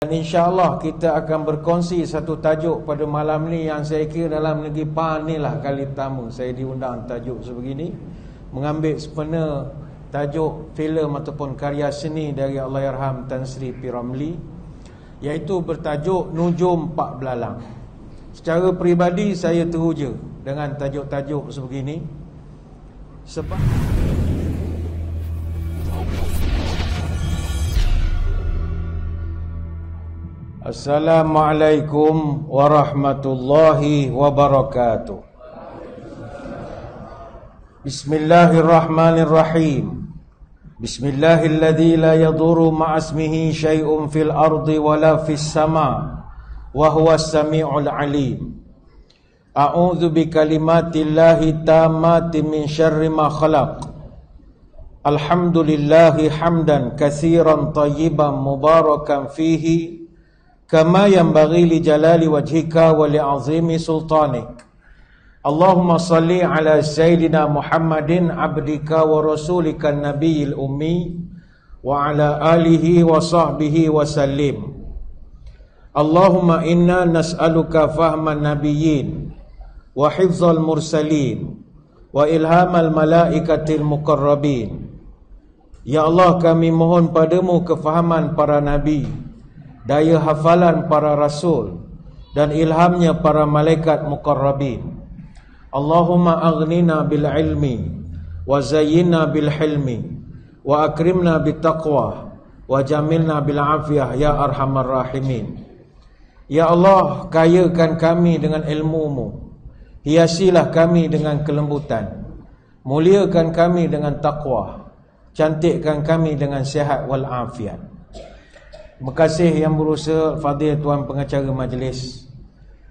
Dan insya-Allah kita akan berkongsi satu tajuk pada malam ni yang saya kira dalam negeri PAN ni lah kali pertama saya diundang tajuk sebegini, mengambil sepenuh tajuk filem ataupun karya seni dari Allahyarham Tan Sri P. Ramlee, iaitu bertajuk Nujum Pak Belalang. Secara peribadi saya teruja dengan tajuk-tajuk sebegini sebab Assalamualaikum warahmatullahi wabarakatuh. Bismillahirrahmanirrahim. Bismillahilladzi la yadurru ma'asmihi syai'un fil ardi wala fis sama' wa huwas sami'ul alim. A'udzu bikalimatillahi tammati min syarri ma khalaq. Alhamdulillahi hamdan katsiran tayyiban mubarakan fihi kama yanbaghi li jalali wajhika wa li 'azimi sultanik. Allahumma salli ala sayyidina Muhammadin abdika wa rasulika nabiyil ummi wa ala alihi wa sahbihi wa sallim. Allahumma inna nas'aluka fahman nabiyyin wa hifzal mursalin wa ilhamal malaikatil muqarrabin. Ya Allah, kami mohon padamu kefahaman para nabi, daya hafalan para rasul, dan ilhamnya para malaikat muqarrabin. Allahumma aghnina bil ilmi wa zayyinna bil hilmi wa akrimna bit taqwa wa jamilna bil afiyah ya arhamar rahimin. Ya Allah, kayakan kami dengan ilmu-Mu, hiasilah kami dengan kelembutan, muliakan kami dengan taqwa, cantikkan kami dengan sihat wal afiat. Terima kasih yang berusaha, Fadil Tuan Pengacara Majlis,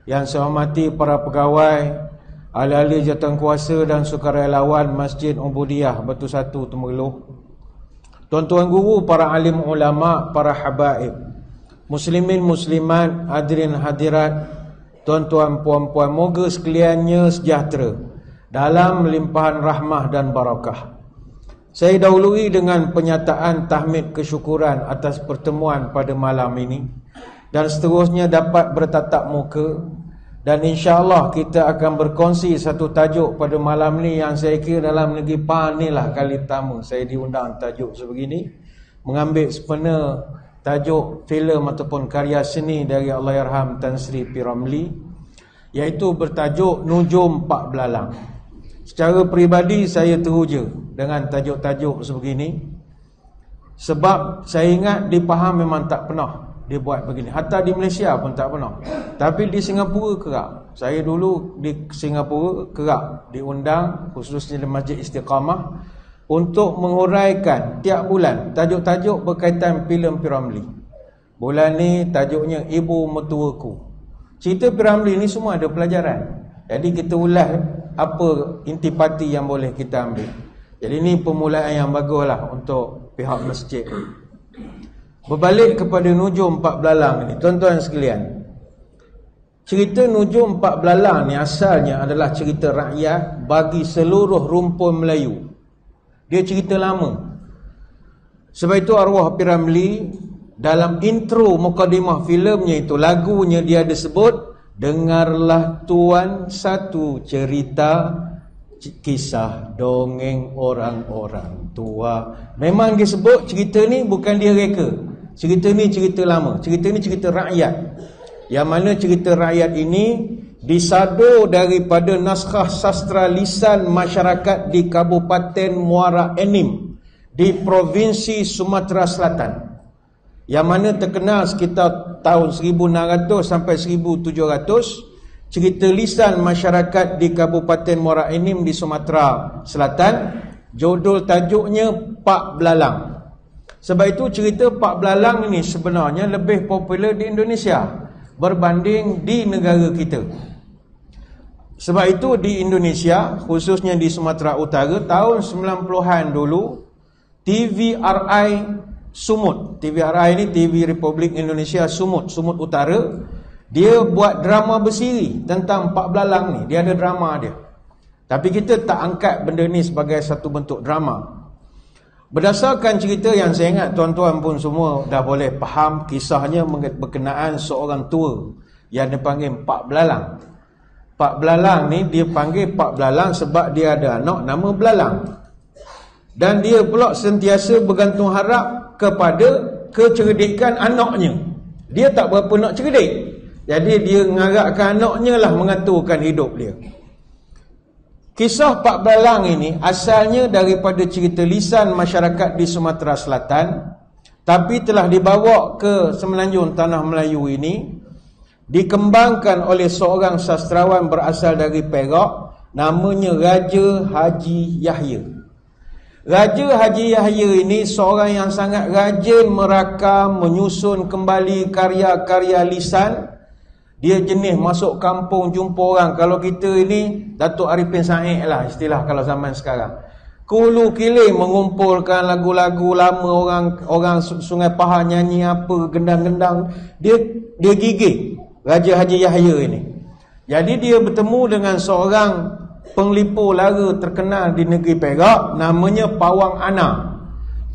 yang saya hormati para pegawai, ahli-ahli jawatankuasa dan sukarelawan Masjid Ubudiyah Batu Satu Temerloh, tuan-tuan guru, para alim ulama, para habaib, muslimin muslimat, hadirin hadirat, tuan-tuan puan-puan, moga sekaliannya sejahtera dalam limpahan rahmah dan barakah. Saya dahului dengan penyataan tahmid kesyukuran atas pertemuan pada malam ini, dan seterusnya dapat bertatap muka, dan insya-Allah kita akan berkongsi satu tajuk pada malam ni yang saya kira dalam negeri PAN ni lah kali pertama saya diundang tajuk sebegini, mengambil sepenuh tajuk filem ataupun karya seni dari Allahyarham Tan Sri P. Ramlee, iaitu bertajuk Nujum Pak Belalang. Secara peribadi saya teruja dengan tajuk-tajuk sebegini sebab saya ingat di Pahang memang tak pernah dibuat begini. Hatta di Malaysia pun tak pernah. Tapi di Singapura kerap. Saya dulu di Singapura kerap diundang, khususnya di Masjid Istiqamah, untuk menguraikan tiap bulan tajuk-tajuk berkaitan filem P. Ramlee. Bulan ni tajuknya Ibu Mertuaku. Cerita P. Ramlee ni semua ada pelajaran. Jadi kita ulas apa intipati yang boleh kita ambil. Jadi ini permulaan yang baguslah untuk pihak masjid. Berbalik kepada Nujum Pak Belalang ini, tuan-tuan sekalian, cerita Nujum Pak Belalang ni asalnya adalah cerita rakyat bagi seluruh rumpun Melayu. Dia cerita lama. Sebab itu arwah P. Ramlee dalam intro mukadimah filemnya itu, lagunya dia ada sebut, dengarlah tuan satu cerita kisah dongeng orang-orang tua. Memang dia sebut cerita ni bukan dia reka. Cerita ni cerita lama. Cerita ni cerita rakyat. Yang mana cerita rakyat ini disadur daripada naskah sastra lisan masyarakat di Kabupaten Muara Enim di Provinsi Sumatera Selatan, yang mana terkenal sekitar tahun 1600 sampai 1700. Cerita lisan masyarakat di Kabupaten Muara Enim di Sumatera Selatan, judul tajuknya Pak Belalang. Sebab itu cerita Pak Belalang ini sebenarnya lebih popular di Indonesia berbanding di negara kita. Sebab itu di Indonesia, khususnya di Sumatera Utara, tahun 90-an dulu, TVRI Sumut, TVRI ini TV Republik Indonesia Sumut, Sumut Utara, dia buat drama bersiri tentang Pak Belalang ni. Dia ada drama dia. Tapi kita tak angkat benda ni sebagai satu bentuk drama. Berdasarkan cerita yang saya ingat, tuan-tuan pun semua dah boleh faham, kisahnya berkenaan seorang tua yang dipanggil Pak Belalang. Pak Belalang ni dia panggil Pak Belalang sebab dia ada anak nama Belalang. Dan dia pula sentiasa bergantung harap kepada kecerdikan anaknya. Dia tak berapa nak cerdik, jadi dia mengharapkan anaknya lah mengaturkan hidup dia. Kisah Pak Belalang ini asalnya daripada cerita lisan masyarakat di Sumatera Selatan, tapi telah dibawa ke Semenanjung Tanah Melayu ini, dikembangkan oleh seorang sastrawan berasal dari Perak, namanya Raja Haji Yahya. Raja Haji Yahya ini seorang yang sangat rajin merakam, menyusun kembali karya-karya lisan. Dia jenis masuk kampung jumpa orang. Kalau kita ini Datuk Arifin Said lah istilah kalau zaman sekarang. Kulu kilir mengumpulkan lagu-lagu lama, orang Sungai Pahang nyanyi apa, gendang-gendang. Dia gigih Raja Haji Yahya ini. Jadi dia bertemu dengan seorang penglipu lara terkenal di negeri Perak, namanya Pawang Ana.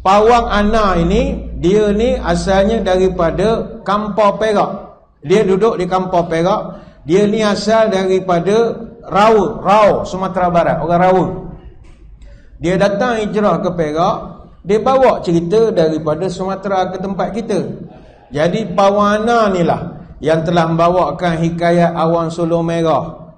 Pawang Ana ini, dia ni asalnya daripada Kampar Perak. Dia duduk di Kampar Perak. Dia ni asal daripada Rau, Sumatera Barat, orang Rau. Dia datang hijrah ke Perak. Dia bawa cerita daripada Sumatera ke tempat kita. Jadi Pawang Ana ni lah yang telah membawakan hikayat Awan Sulung Merah,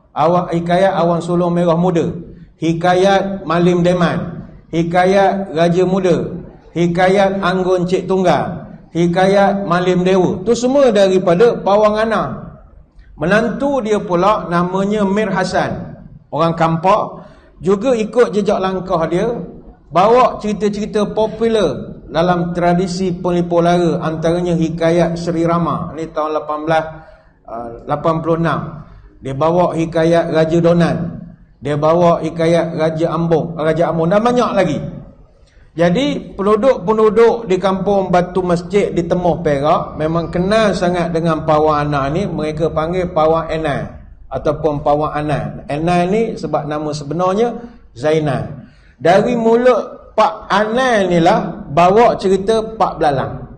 hikayat Awan Sulung Merah Muda, hikayat Malim Deman, hikayat Raja Muda, hikayat Anggun Cik Tunggal, hikayat Malim Dewa. Tu semua daripada Pawang Ana. Menantu dia pula namanya Mir Hasan, orang Kampar, juga ikut jejak langkah dia, bawa cerita-cerita popular dalam tradisi penglipu lara, antaranya hikayat Seri Rama ni tahun 1886. Dia bawa hikayat Raja Donan, dia bawa hikayat Raja Ambon dan banyak lagi. Jadi penduduk di kampung Batu Masjid di Temuh Perak memang kenal sangat dengan Pawang Ana ni. Mereka panggil Pawang Enai ataupun Pawang Anai. Enai ni sebab nama sebenarnya Zainal. Dari mulut Pak Anai ni lah bawa cerita Pak Belalang.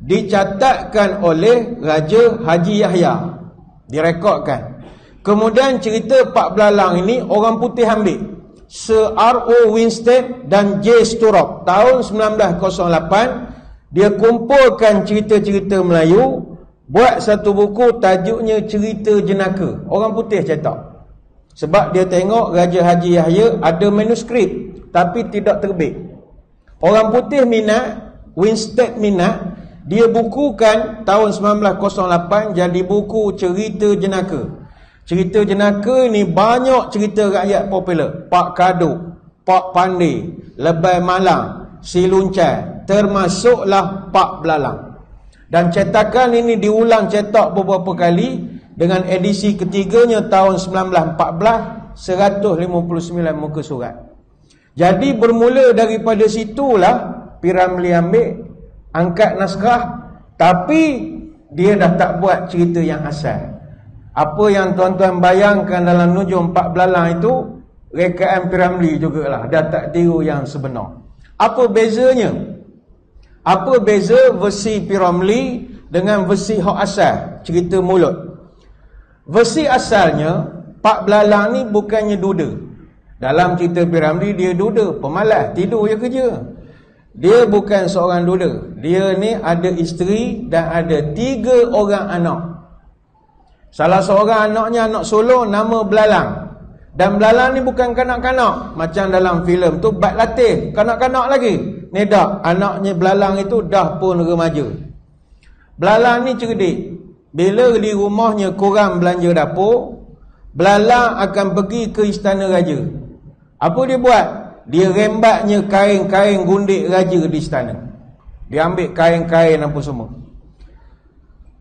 Dicatatkan oleh Raja Haji Yahya, direkodkan. Kemudian cerita Pak Belalang ini orang putih ambil, Sir R.O. Winstead dan J. Sturrock. Tahun 1908 dia kumpulkan cerita-cerita Melayu, buat satu buku tajuknya Cerita Jenaka. Orang putih cetak. Sebab dia tengok Raja Haji Yahya ada manuskrip tapi tidak terbit. Orang putih minat, Winstead minat, dia bukukan tahun 1908 jadi buku Cerita Jenaka. Cerita Jenaka ni banyak cerita rakyat popular. Pak Kaduk, Pak Pandai, Lebai Malang, Si Luncai, termasuklah Pak Belalang. Dan cetakan ini diulang cetak beberapa kali dengan edisi ketiganya tahun 1914, 159 muka surat. Jadi bermula daripada situlah P.Ramlee ambil, angkat naskah, tapi dia dah tak buat cerita yang asal. Apa yang tuan-tuan bayangkan dalam Nujum Pak Belalang itu, rekaan P.Ramlee jugalah, dah tak tiru yang sebenar. Apa bezanya? Apa beza versi P.Ramlee dengan versi hak asal, cerita mulut? Versi asalnya, Pak Belalang ni bukannya duda. Dalam cerita P.Ramlee dia duda, pemalas, tidur je kerja. Dia bukan seorang duda. Dia ni ada isteri dan ada 3 orang anak. Salah seorang anaknya anak sulung nama Belalang. Dan Belalang ni bukan kanak-kanak macam dalam filem tu, Bat Latif, kanak-kanak lagi. Ni dah, anaknya Belalang itu dah pun remaja. Belalang ni cerdik. Bila di rumahnya kurang belanja dapur, Belalang akan pergi ke istana raja. Apa dia buat? Dia rembatnya kain-kain gundik raja di istana. Dia ambil kain-kain apa semua.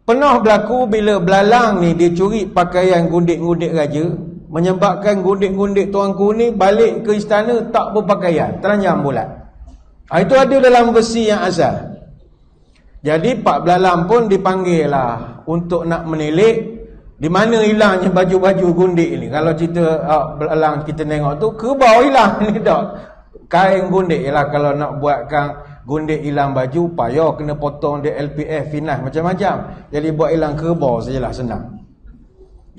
Pernah berlaku bila Belalang ni dia curi pakaian gundik-gundik raja, menyebabkan gundik-gundik tuanku ni balik ke istana tak berpakaian, telanjang bulat. Itu ada dalam versi yang asal. Jadi Pak Belalang pun dipanggil lah untuk nak menilik di mana hilangnya baju-baju gundik ni. Kalau cerita Belalang kita tengok tu, kerbau hilang ni dah. Kain gundik lah, kalau nak buatkan gundik hilang baju, payah kena potong dia LPF, finas, macam-macam. Jadi buat hilang kerbau sajalah, senang.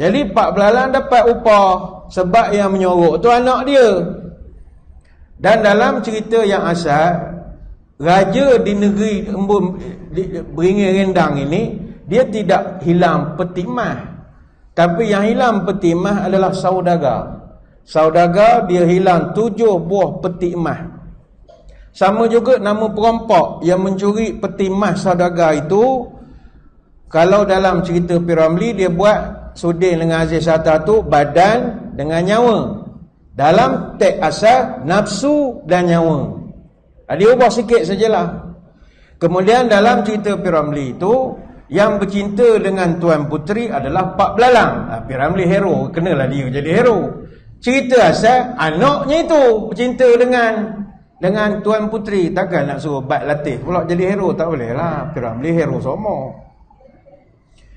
Jadi pak belalang dapat upah sebab yang menyorok tu anak dia. Dan dalam cerita yang asal, raja di negeri Beringin Rendang ini, dia tidak hilang peti emas. Tapi yang hilang peti emas adalah saudagar. Saudagar dia hilang 7 buah peti emas. Sama juga nama perampok yang mencuri peti emas saudagar itu. Kalau dalam cerita P.Ramlee, dia buat Sudin dengan Aziz Sattar tu badan dengan nyawa. Dalam teks asal, nafsu dan nyawa. Dia ubah sikit sajalah. Kemudian dalam cerita P.Ramlee itu, yang bercinta dengan Tuan Puteri adalah Pak Belalang. P.Ramlee hero, kenalah dia jadi hero. Cerita asal, anaknya itu bercinta dengan Tuan Puteri. Takkan nak suruh Bat Latif pula jadi hero, tak boleh lah. P.Ramlee hero semua.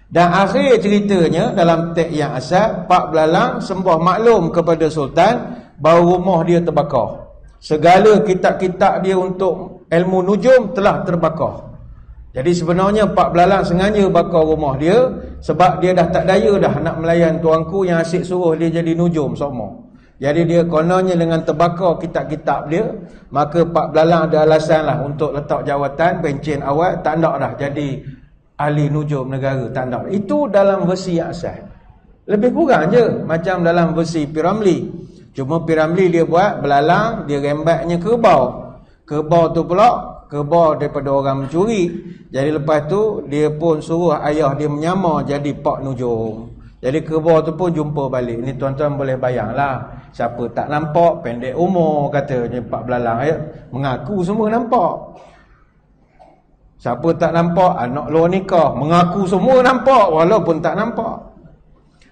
Dan akhir ceritanya dalam teks yang asal, Pak Belalang sembah maklum kepada Sultan bahawa rumah dia terbakar. Segala kitab-kitab dia untuk ilmu nujum telah terbakar. Jadi sebenarnya Pak Belalang sengaja bakar rumah dia sebab dia dah tak daya dah nak melayan tuanku yang asyik suruh dia jadi nujum semua. Jadi dia kononnya dengan terbakar kitab-kitab dia, maka Pak Belalang ada alasan lah untuk letak jawatan pencen awal, tak nak dah jadi ahli nujum negara, tak nak. Itu dalam versi yang asal. Lebih kurang je macam dalam versi P.Ramlee. Cuma P.Ramlee dia buat belalang, dia rembatnya kerbau. Kerbau tu pula kerbau daripada orang mencuri. Jadi lepas tu dia pun suruh ayah dia menyamar jadi pak nujum. Jadi kerbau tu pun jumpa balik. Ni tuan-tuan boleh bayanglah, siapa tak nampak pendek umur katanya Pak Belalang ya. Mengaku semua nampak. Siapa tak nampak anak luar nikah, mengaku semua nampak walaupun tak nampak.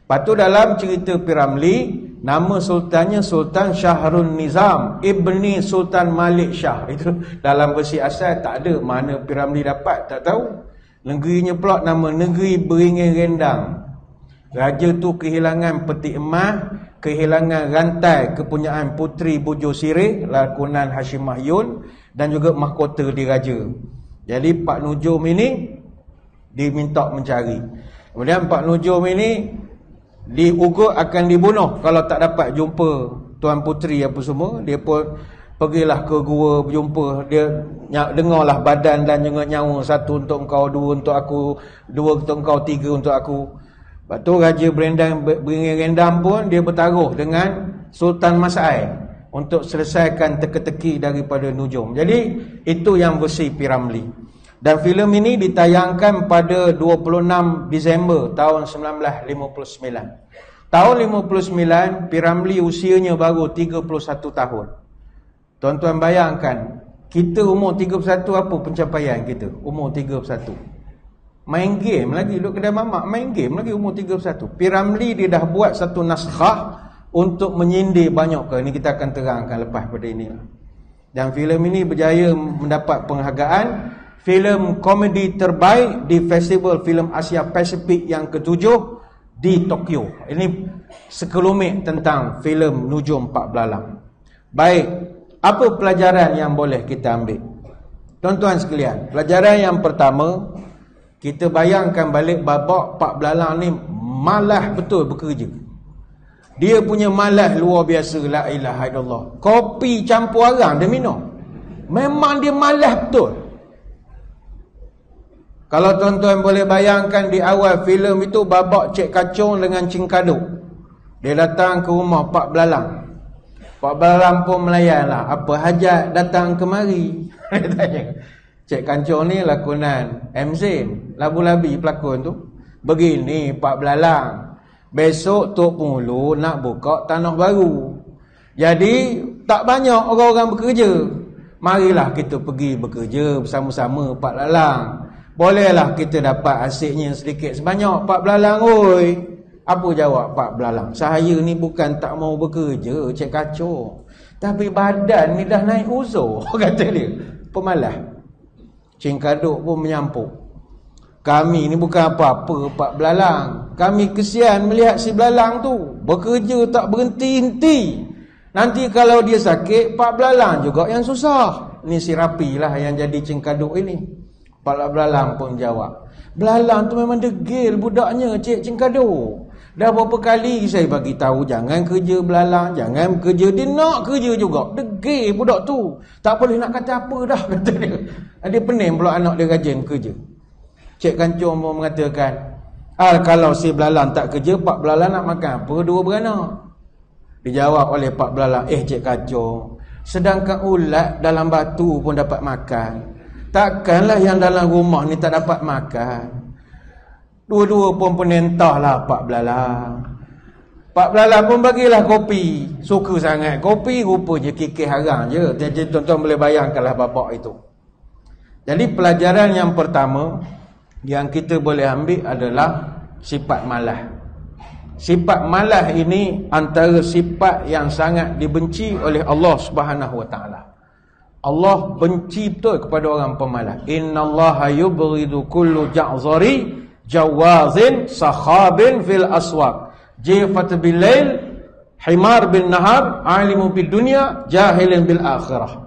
Lepas tu dalam cerita P.Ramlee, nama sultannya Sultan Syahrul Nizam Ibni Sultan Malik Shah. Itu dalam versi asal tak ada, mana P.Ramlee dapat tak tahu. Negerinya pula nama Negeri Beringin Rendang. Raja tu kehilangan peti emas, kehilangan rantai kepunyaan Puteri Bujo Sirih lakonan Hashim Mahyun, dan juga mahkota diraja. Jadi Pak Nujum ini diminta mencari. Kemudian Pak Nujum ini diugut akan dibunuh kalau tak dapat jumpa Tuan Puteri apa semua. Dia pun pergilah ke gua berjumpa. Dia dengarlah badan dan juga nyawa. 1 untuk engkau, 2 untuk aku, 2 untuk engkau, 3 untuk aku. Lepas tu Raja Beringin Rendang pun dia bertaruh dengan Sultan Mas'ai untuk selesaikan teka-teki daripada Nujum. Jadi itu yang versi P.Ramlee. Dan filem ini ditayangkan pada 26 Disember tahun 1959. Tahun 59 P.Ramlee usianya baru 31 tahun. Tuan-tuan bayangkan, kita umur 31 apa pencapaian kita? Umur 31. Main game lagi, duduk kedai mamak, main game lagi umur 31. P.Ramlee dia dah buat satu naskah untuk menyindir banyak ke. Ini kita akan terangkan lepas pada ini. Dan filem ini berjaya mendapat penghargaan filem komedi terbaik di Festival Filem Asia Pasifik yang ke-7 di Tokyo. Ini sekelumit tentang filem Nujum Pak Belalang. Baik, apa pelajaran yang boleh kita ambil? Tuan-tuan sekalian, pelajaran yang pertama, kita bayangkan balik babak Pak Belalang ni malas betul bekerja. Dia punya malas luar biasa, la ilaha illallah. Kopi campur arang dia minum. Memang dia malas betul. Kalau tuan-tuan boleh bayangkan di awal filem itu babak Cik Kacung dengan Cing Kaduk. Dia datang ke rumah Pak Belalang. Pak Belalang pun melayanlah. Apa hajat datang kemari? Dia tanya. Cik Kacung ni lakonan M. Zain, Labu-Labi pelakon tu. Begini Pak Belalang, besok Tok Penghulu nak buka tanah baru. Jadi tak banyak orang-orang bekerja. Marilah kita pergi bekerja bersama-sama Pak Belalang. Bolehlah kita dapat asiknya sedikit sebanyak Pak Belalang oi. Apa jawab Pak Belalang? Saya ni bukan tak mau bekerja Cik Kacung, tapi badan ni dah naik uzur, kata dia. Pemalas. Cing Kaduk pun menyampuk. Kami ni bukan apa-apa Pak Belalang. Kami kesian melihat si Belalang tu bekerja tak berhenti-henti. Nanti kalau dia sakit, pak belalang juga yang susah. Ni si Rapi lah yang jadi cengkaduk ini. Pak belalang pun jawab, belalang tu memang degil budaknya, cik cengkaduk. Dah berapa kali saya bagi tahu jangan kerja belalang, jangan kerja. Dia nak kerja juga. Degil budak tu. Tak boleh nak kata apa dah, kata dia. Dia pening pula anak dia rajin kerja. Cik Kancung pun mengatakan, kalau si belalang tak kerja, pak belalang nak makan apa dua beranak? Dijawab oleh pak belalang, Cik Kancung, sedangkan ulat dalam batu pun dapat makan, takkanlah yang dalam rumah ni tak dapat makan? Dua-dua pun penentah lah pak belalang. Pak belalang pun bagilah kopi. Suka sangat kopi, rupanya kikih harang je. Jadi tuan-tuan boleh bayangkanlah babak itu. Jadi pelajaran yang pertama yang kita boleh ambil adalah sifat malas. Sifat malas ini antara sifat yang sangat dibenci oleh Allah Subhanahu Wa Taala. Allah benci betul kepada orang pemalas. Innallaha yubghidu kullu ja'zari jawazin sakhabin fil aswaq jifat bil lail himar bin nahar alimu bid dunya jahilin bil akhirah.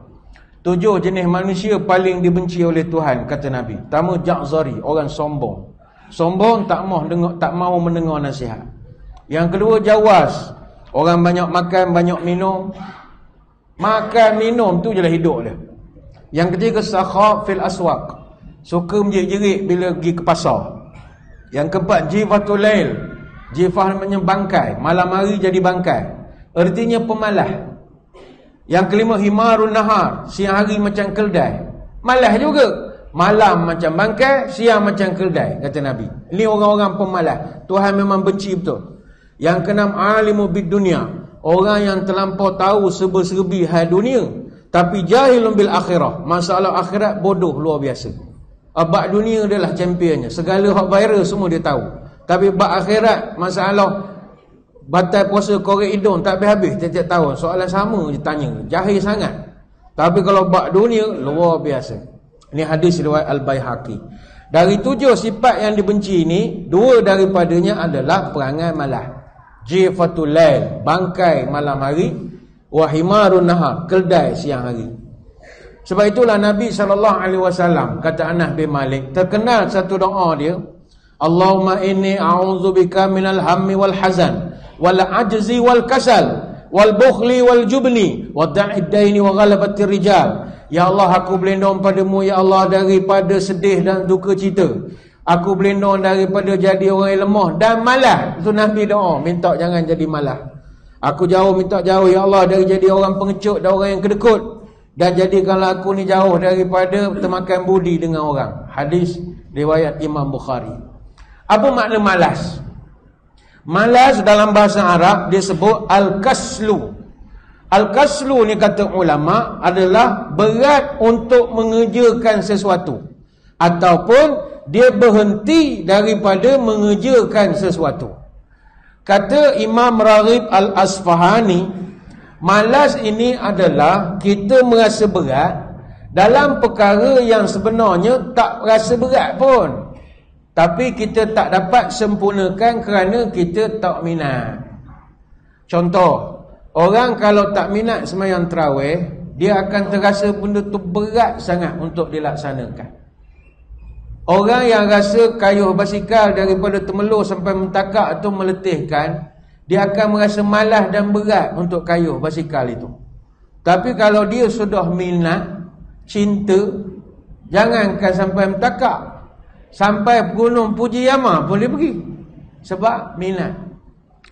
7 jenis manusia paling dibenci oleh Tuhan, kata Nabi. Pertama, ja'zari, orang sombong. Sombong, tak mau mendengar nasihat. Yang kedua, jawaz, orang banyak makan, banyak minum. Makan minum tu jelah hidup dia. Yang ketiga, sakhab fil aswaq, suka menjerit-jerit bila pergi ke pasar. Yang keempat, jifatul lail, jifah namanya bangkai, malam hari jadi bangkai, artinya pemalas. Yang kelima, himarun nahar, siang hari macam keldai, malas juga. Malam macam bangkai, siang macam keldai, kata Nabi. Ini orang-orang pemalas. Tuhan memang benci betul. Yang keenam, alimu bid dunia, orang yang terlampau tahu serba-serbi hal dunia, tapi jahilun bil akhirah, masalah akhirat bodoh luar biasa. Bab dunia adalah championnya, segala hak viral semua dia tahu. Tapi bab akhirat, masalah batal puasa korek hidung tak habis-habis tiap-tiap tahun, soalan sama dia tanya, jahil sangat. Tapi kalau bab dunia luar biasa. Ini hadis riwayat Al-Baihaqi. Dari 7 sifat yang dibenci ini, 2 daripadanya adalah perangai malas. Jifatul lail, bangkai malam hari, wa himarun nahar, keldai siang hari. Sebab itulah Nabi SAW, kata Anas bin Malik, terkenal satu doa dia, Allahumma inni a'udzubika minal hammi wal hazan wal ajzi wal kasal wal bukhli wal jubni wa da'id daini wa ghalabatir rijal. Ya Allah, aku berlindung padamu ya Allah daripada sedih dan duka cita. Aku berlindung daripada jadi orang yang lemah dan malas. Itu Nabi doa, minta jangan jadi malas. Aku minta jauh ya Allah dari jadi orang pengecut dan orang yang kedekut, dan jadikanlah aku ni jauh daripada termakan budi dengan orang. Hadis riwayat Imam Bukhari. Apa makna malas? Malas dalam bahasa Arab disebut al-kaslu. Al-kaslu ni kata ulama adalah berat untuk mengerjakan sesuatu, ataupun dia berhenti daripada mengerjakan sesuatu. Kata Imam Raghib Al-Asfahani, malas ini adalah kita merasa berat dalam perkara yang sebenarnya tak rasa berat pun, tapi kita tak dapat sempurnakan kerana kita tak minat. Contoh, orang kalau tak minat sembahyang tarawih, dia akan terasa benda tu berat sangat untuk dilaksanakan. Orang yang rasa kayuh basikal daripada Temelur sampai Mentakak tu meletihkan, dia akan merasa malas dan berat untuk kayuh basikal itu. Tapi kalau dia sudah minat, cinta, jangankan sampai Mentakak, sampai Gunung Puji Yama boleh pergi, sebab minat.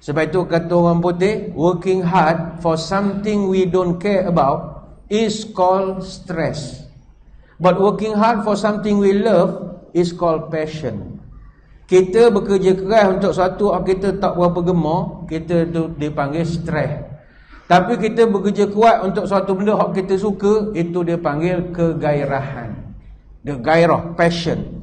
Sebab itu kata orang putih, working hard for something we don't care about is called stress, but working hard for something we love is called passion. Kita bekerja keras untuk sesuatu yang kita tak berapa gemar, kita tu dipanggil stres. Tapi kita bekerja kuat untuk suatu benda yang kita suka, itu dia panggil kegairahan. The gairah, passion.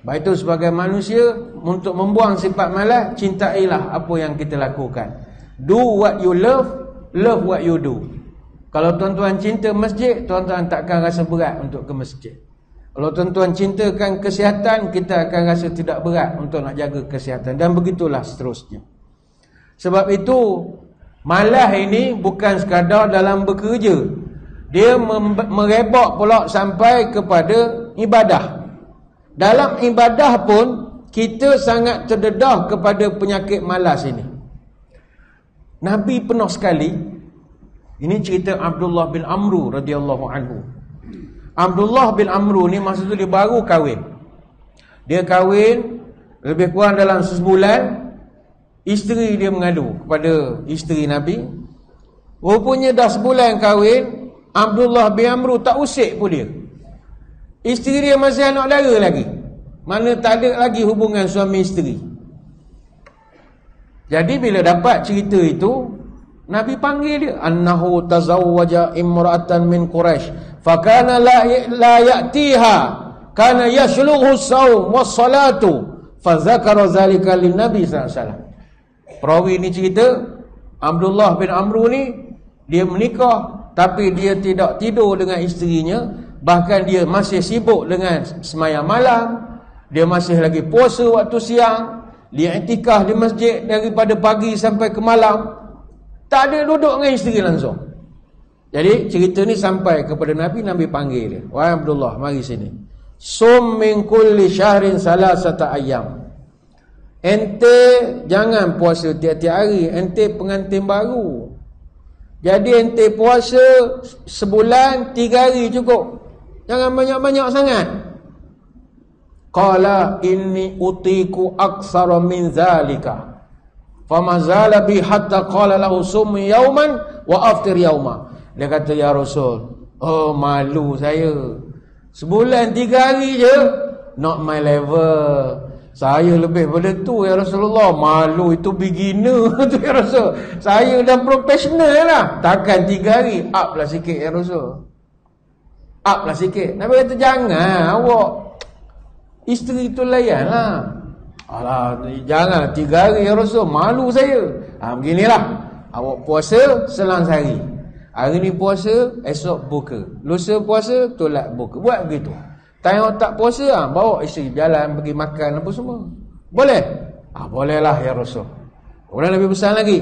Baik itu sebagai manusia, untuk membuang sifat malas, cintailah apa yang kita lakukan. Do what you love, love what you do. Kalau tuan-tuan cinta masjid, tuan-tuan takkan rasa berat untuk ke masjid. Kalau tuan-tuan cintakan kesihatan, kita akan rasa tidak berat untuk nak jaga kesihatan, dan begitulah seterusnya. Sebab itu Malas ini bukan sekadar dalam bekerja. Dia merebak pula sampai kepada ibadah. Dalam ibadah pun kita sangat terdedah kepada penyakit malas ini. Nabi pernah sekali, ini cerita Abdullah bin Amru radhiyallahu anhu. Abdullah bin Amru ni masa tu dia baru kahwin. Dia kahwin lebih kurang dalam sebulan. Isteri dia mengadu kepada isteri Nabi. Rupanya dah sebulan kahwin, Abdullah bin Amru tak usik pun dia. Isteri dia masih anak dara lagi. Mana tak ada lagi hubungan suami isteri. Jadi bila dapat cerita itu, Nabi panggil dia, annahu tazawwaja imra'atan min Quraisy fakana la ya'tiha kana yashlughu as-sawm was-salatu fazakara zalika lin-nabi sallallahu alaihi wasallam. Perawi ni cerita Abdullah bin Amru ni dia menikah tapi dia tidak tidur dengan isterinya, bahkan dia masih sibuk dengan sembahyang malam, dia masih lagi puasa waktu siang, dia iktikaf di masjid daripada pagi sampai ke malam, tak ada duduk dengan isteri langsung. Jadi cerita ni sampai kepada Nabi. Nabi panggil dia, wahai Abdullah, mari sini. Sum min kulli syahrin salasata ayyam. Ente jangan puasa tiap-tiap hari, ente pengantin baru. Jadi ente puasa sebulan 3 hari cukup. Jangan banyak-banyak sangat. Qala inni utiku aksara min zalika. Famazala bi hatta qala lahu sum yauman wa aftir yauma. Dia kata, ya Rasul, oh malu saya. Sebulan 3 hari je, not my level. Saya lebih pada tu ya Rasulullah. Malu itu beginner tu ya Rasul. Saya dah profesional lah. Takkan 3 hari. Up lah sikit ya Rasul. Up lah sikit. Nabi kata, jangan awak isteri tu layan lah. Alah, jangan 3 hari ya Rasul. Malu saya. Beginilah. Awak puasa selang sehari. Hari ni puasa, esok buka. Lusa puasa, tolak buka. Buat begitu. Tanya tak puasa, bawa isteri jalan pergi makan apa semua. Boleh? Bolehlah ya Rasul. Kemudian Nabi pesan lagi,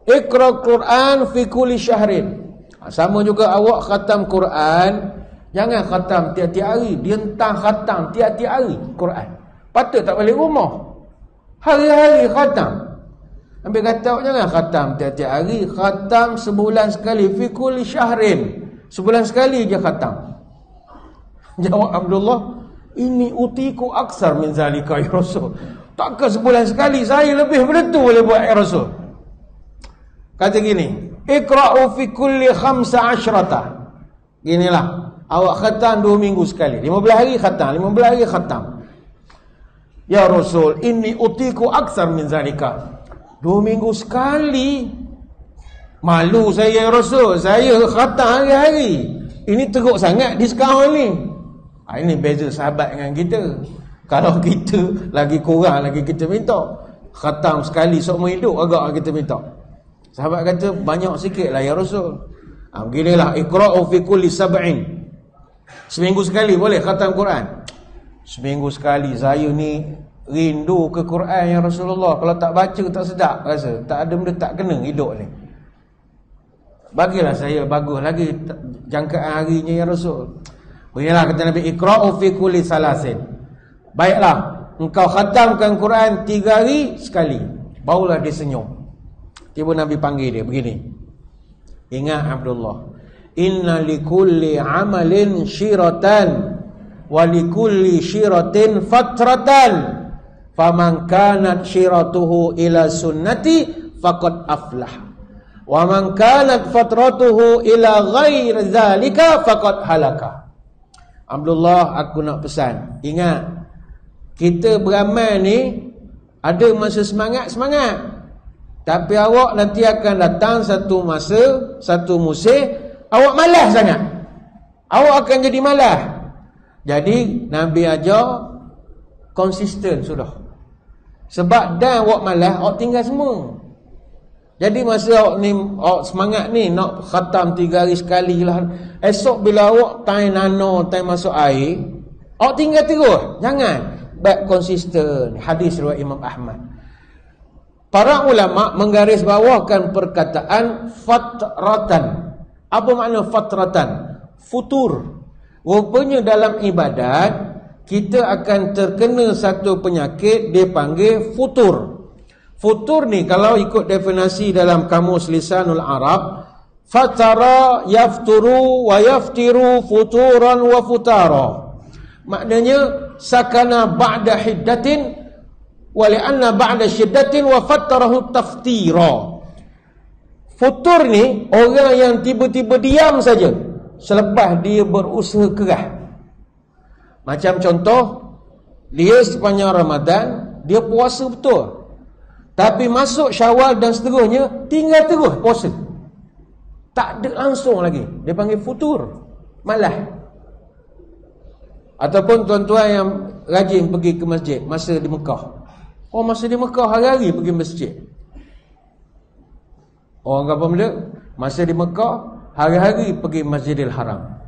Iqra Quran fi kulli syahrin. Sama juga awak khatam Quran, jangan khatam tiap-tiap hari. Dia entah khatam tiap-tiap hari Quran. Patut tak balik rumah. Hari-hari khatam. Nabi kata, jangan khatam tiap-tiap hari, khatam sebulan sekali, fi kulli syahrin. Sebulan sekali je khatam. Jawab Abdullah, ini utiku aksar min zalika ya Rasul. Takkan sebulan sekali, saya lebih daripada tu boleh buat ya Rasul. Kata gini, Iqra'u fi kulli 15. Ginilah, awak khatam 2 minggu sekali. 15 hari khatam, 15 hari khatam. Ya Rasul, ini utiku aksar min zalika. 2 minggu sekali. Malu saya ya Rasul, saya khatam hari-hari. Ini teruk sangat di sekarang ni. Ini beza sahabat dengan kita. Kalau kita lagi kurang lagi kita minta. Khatam sekali seumur hidup agak kita minta. Sahabat kata, banyak sikit lah ya Rasul. Beginilah, Iqra'u fi kulli 7. Seminggu sekali boleh khatam Quran. Seminggu sekali. Saya ni rindu ke Quran ya Rasulullah. Kalau tak baca tak sedap rasa. Tak ada benda tak kena hidup ni. Bagilah saya bagus lagi jangkaan harinya ya Rasul. Beginilah kata Nabi, Iqra'u fi kulli salasin. Baiklah, engkau khatamkan Quran 3 hari sekali. Barulah dia senyum. Tiba Nabi panggil dia begini. Ingat Abdullah, inna likulli amalin syiratan wa likulli syiratin fatratan. Faman kanat syiratuhu ila sunnati faqad aflah. Wa man kanat fatratuhu ila ghair zalika faqad halaka. Abdullah, aku nak pesan, ingat, kita beramal ni ada masa semangat-semangat. Tapi awak nanti akan datang satu masa, satu musim, awak malas sangat. Awak akan jadi malas. Jadi Nabi ajar konsisten sudah. Sebab dah awak malas, awak tinggal semua. Jadi masa awak semangat ni nak khatam 3 hari sekali lah. Esok bila awak time nano, time masuk air, awak tinggal terus. Jangan. Baik konsisten. Hadis riwayat Imam Ahmad. Para ulama menggarisbawahkan perkataan fatratan. Apa makna fatratan? Futur. Rupanya dalam ibadat kita akan terkena satu penyakit dipanggil futur. Futur ni kalau ikut definisi dalam kamus Lisanul Arab, fatara yafturu wa yaftiru futuran wa futara. Maknanya sakana ba'da hiddatin wa li'anna ba'da syiddatin wa fattarahu taftira. Futur ni orang yang tiba-tiba diam saja selepas dia berusaha keras. Macam contoh, dia sepanjang Ramadan dia puasa betul, tapi masuk Syawal dan seterusnya tinggal terus puasa, tak ada langsung lagi. Dia panggil futur, malah. Ataupun tuan-tuan yang rajin pergi ke masjid masa di Mekah. Oh, masa di Mekah hari-hari pergi masjid. Orang kata benda, masa di Mekah hari-hari pergi Masjidil Haram.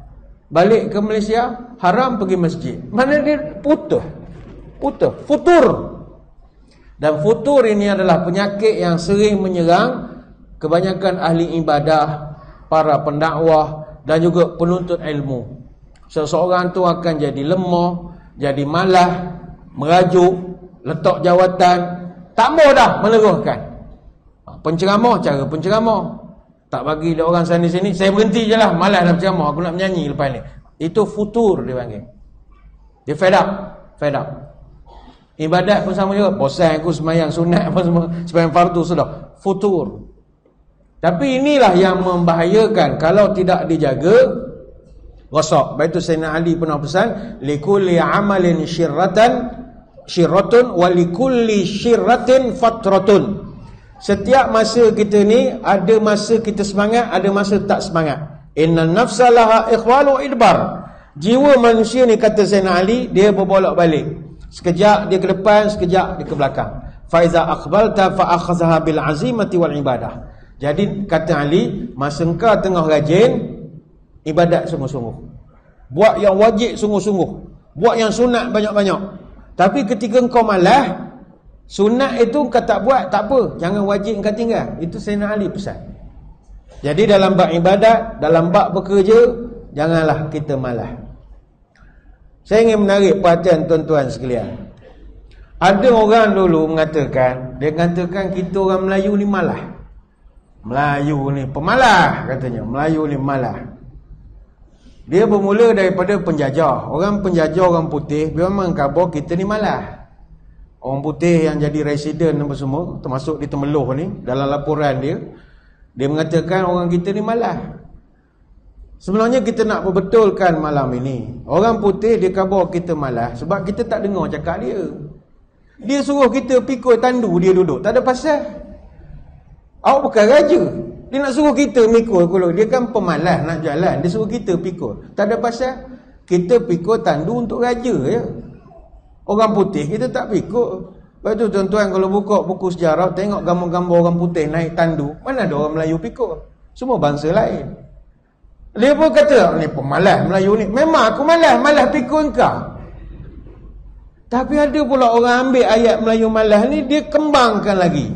Balik ke Malaysia, haram pergi masjid. Mana dia putus, futur. Dan futur ini adalah penyakit yang sering menyerang kebanyakan ahli ibadah, para pendakwah dan juga penuntut ilmu. Seseorang tu akan jadi lemah, jadi malas, merajuk, letak jawatan, tak mau dah meneruskan. Penceramah, cara penceramah, tak bagi dia orang sini-sini, saya berhenti je lah, malas dah berceramah, aku nak menyanyi lepas ni. Itu futur dia panggil. Dia fed up. Ibadat pun sama juga, bosan aku semayang sunat apa semua, semayang fardu sudah, futur. Tapi inilah yang membahayakan kalau tidak dijaga, rosak. Baik itu Sayyidina Ali pernah pesan, likulli amalin syirratun wa likulli syirratin fatratun. Setiap masa kita ni ada masa kita semangat, ada masa tak semangat. Inna nafsa laha ikhwalu idbar. Jiwa manusia ni, kata Sayyidina Ali, dia berbolak-balik. Sekejap dia ke depan, sekejap dia ke belakang. Fa iza aqbalta fa akhadhaha bil azimati wal ibadah. Jadi kata Ali, masa engkau tengah rajin ibadat sungguh-sungguh, buat yang wajib sungguh-sungguh, buat yang sunat banyak-banyak. Tapi ketika engkau malas, sunat itu engkau tak buat, tak apa, jangan wajib engkau tinggal. Itu Sayyidina Ali pesan. Jadi dalam bab ibadat, dalam bab bekerja, janganlah kita malas. Saya ingin menarik perhatian tuan-tuan sekalian. Ada orang dulu mengatakan, dia mengatakan kita orang Melayu ni malas. Melayu ni pemalas katanya, Melayu ni malas. Dia bermula daripada penjajah. Orang penjajah, orang putih, memang khabar kita ni malas. Orang putih yang jadi residen apa semua, termasuk di Temeloh ni, dalam laporan dia mengatakan orang kita ni malas. Sebenarnya kita nak perbetulkan malam ini. Orang putih dia khabar kita malas sebab kita tak dengar cakap dia. Dia suruh kita pikul tandu dia duduk, tak ada pasal. Awak bukan raja, dia nak suruh kita pikul. Kalau dia kan pemalas nak jalan, dia suruh kita pikul, tak ada pasal. Kita pikul tandu untuk raja ya. Orang putih kita tak pikul. Lepas tu tuan-tuan kalau buka buku sejarah, tengok gambar-gambar orang putih naik tandu, mana ada orang Melayu pikul. Semua bangsa lain. Dia pun kata, ni pemalas Melayu ni. Memang aku malas pikul engkau. Tapi ada pula orang ambil ayat Melayu malas ni, dia kembangkan lagi.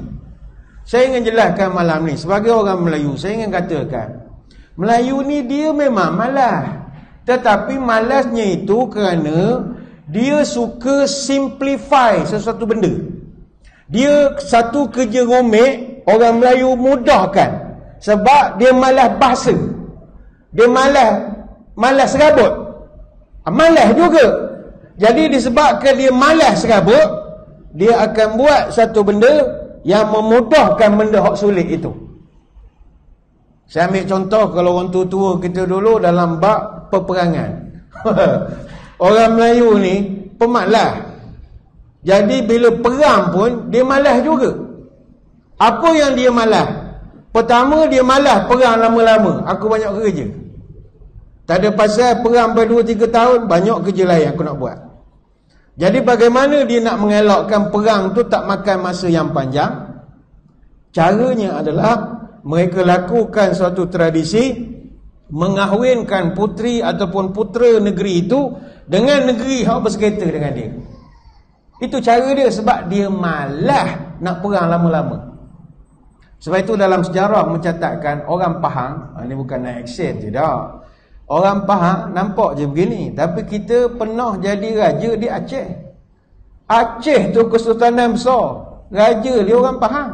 Saya ingin jelaskan malam ni, sebagai orang Melayu, saya ingin katakan, Melayu ni dia memang malas. Tetapi malasnya itu kerana dia suka simplify sesuatu benda. Dia satu kerja rumit, orang Melayu mudahkan. Sebab dia malas bahasa. Dia malas serabut. Malas juga. Jadi disebabkan dia malas serabut, dia akan buat satu benda yang memudahkan benda hak sulit itu. Saya ambil contoh, kalau orang tua-tua kita dulu dalam bab peperangan. Orang Melayu ni pemalas. Jadi bila perang pun dia malas juga. Apa yang dia malas? Pertama, dia malas perang lama-lama. Aku banyak kerja. Tak ada pasal perang ber 2-3 tahun, banyak kerja lain aku nak buat. Jadi bagaimana dia nak mengelakkan perang tu tak makan masa yang panjang? Caranya adalah mereka lakukan suatu tradisi mengahwinkan puteri ataupun putera negeri itu dengan negeri yang bersekita dengan dia. Itu cara dia, sebab dia malas nak perang lama-lama. Sebab itu dalam sejarah mencatatkan orang Pahang, ini bukan nak action, tidak. Orang Pahang nampak je begini, tapi kita pernah jadi raja di Aceh. Aceh tu kesultanan besar, raja dia orang Pahang.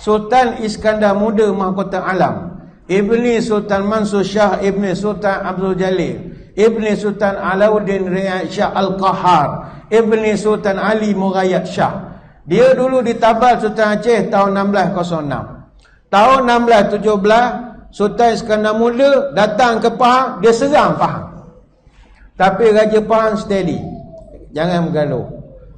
Sultan Iskandar Muda Mahkota Alam, Ibni Sultan Mansur Shah Ibni Sultan Abdul Jalil, Ibni Sultan Alauddin Riyad Shah Al-Qahar, Ibni Sultan Ali Murayat Shah. Dia dulu ditabal Sultan Aceh tahun 1606. Tahun 1617 Sultan Iskandar Muda datang ke Pahang, dia serang Pahang. Tapi Raja Pahang steady. Jangan bergaduh.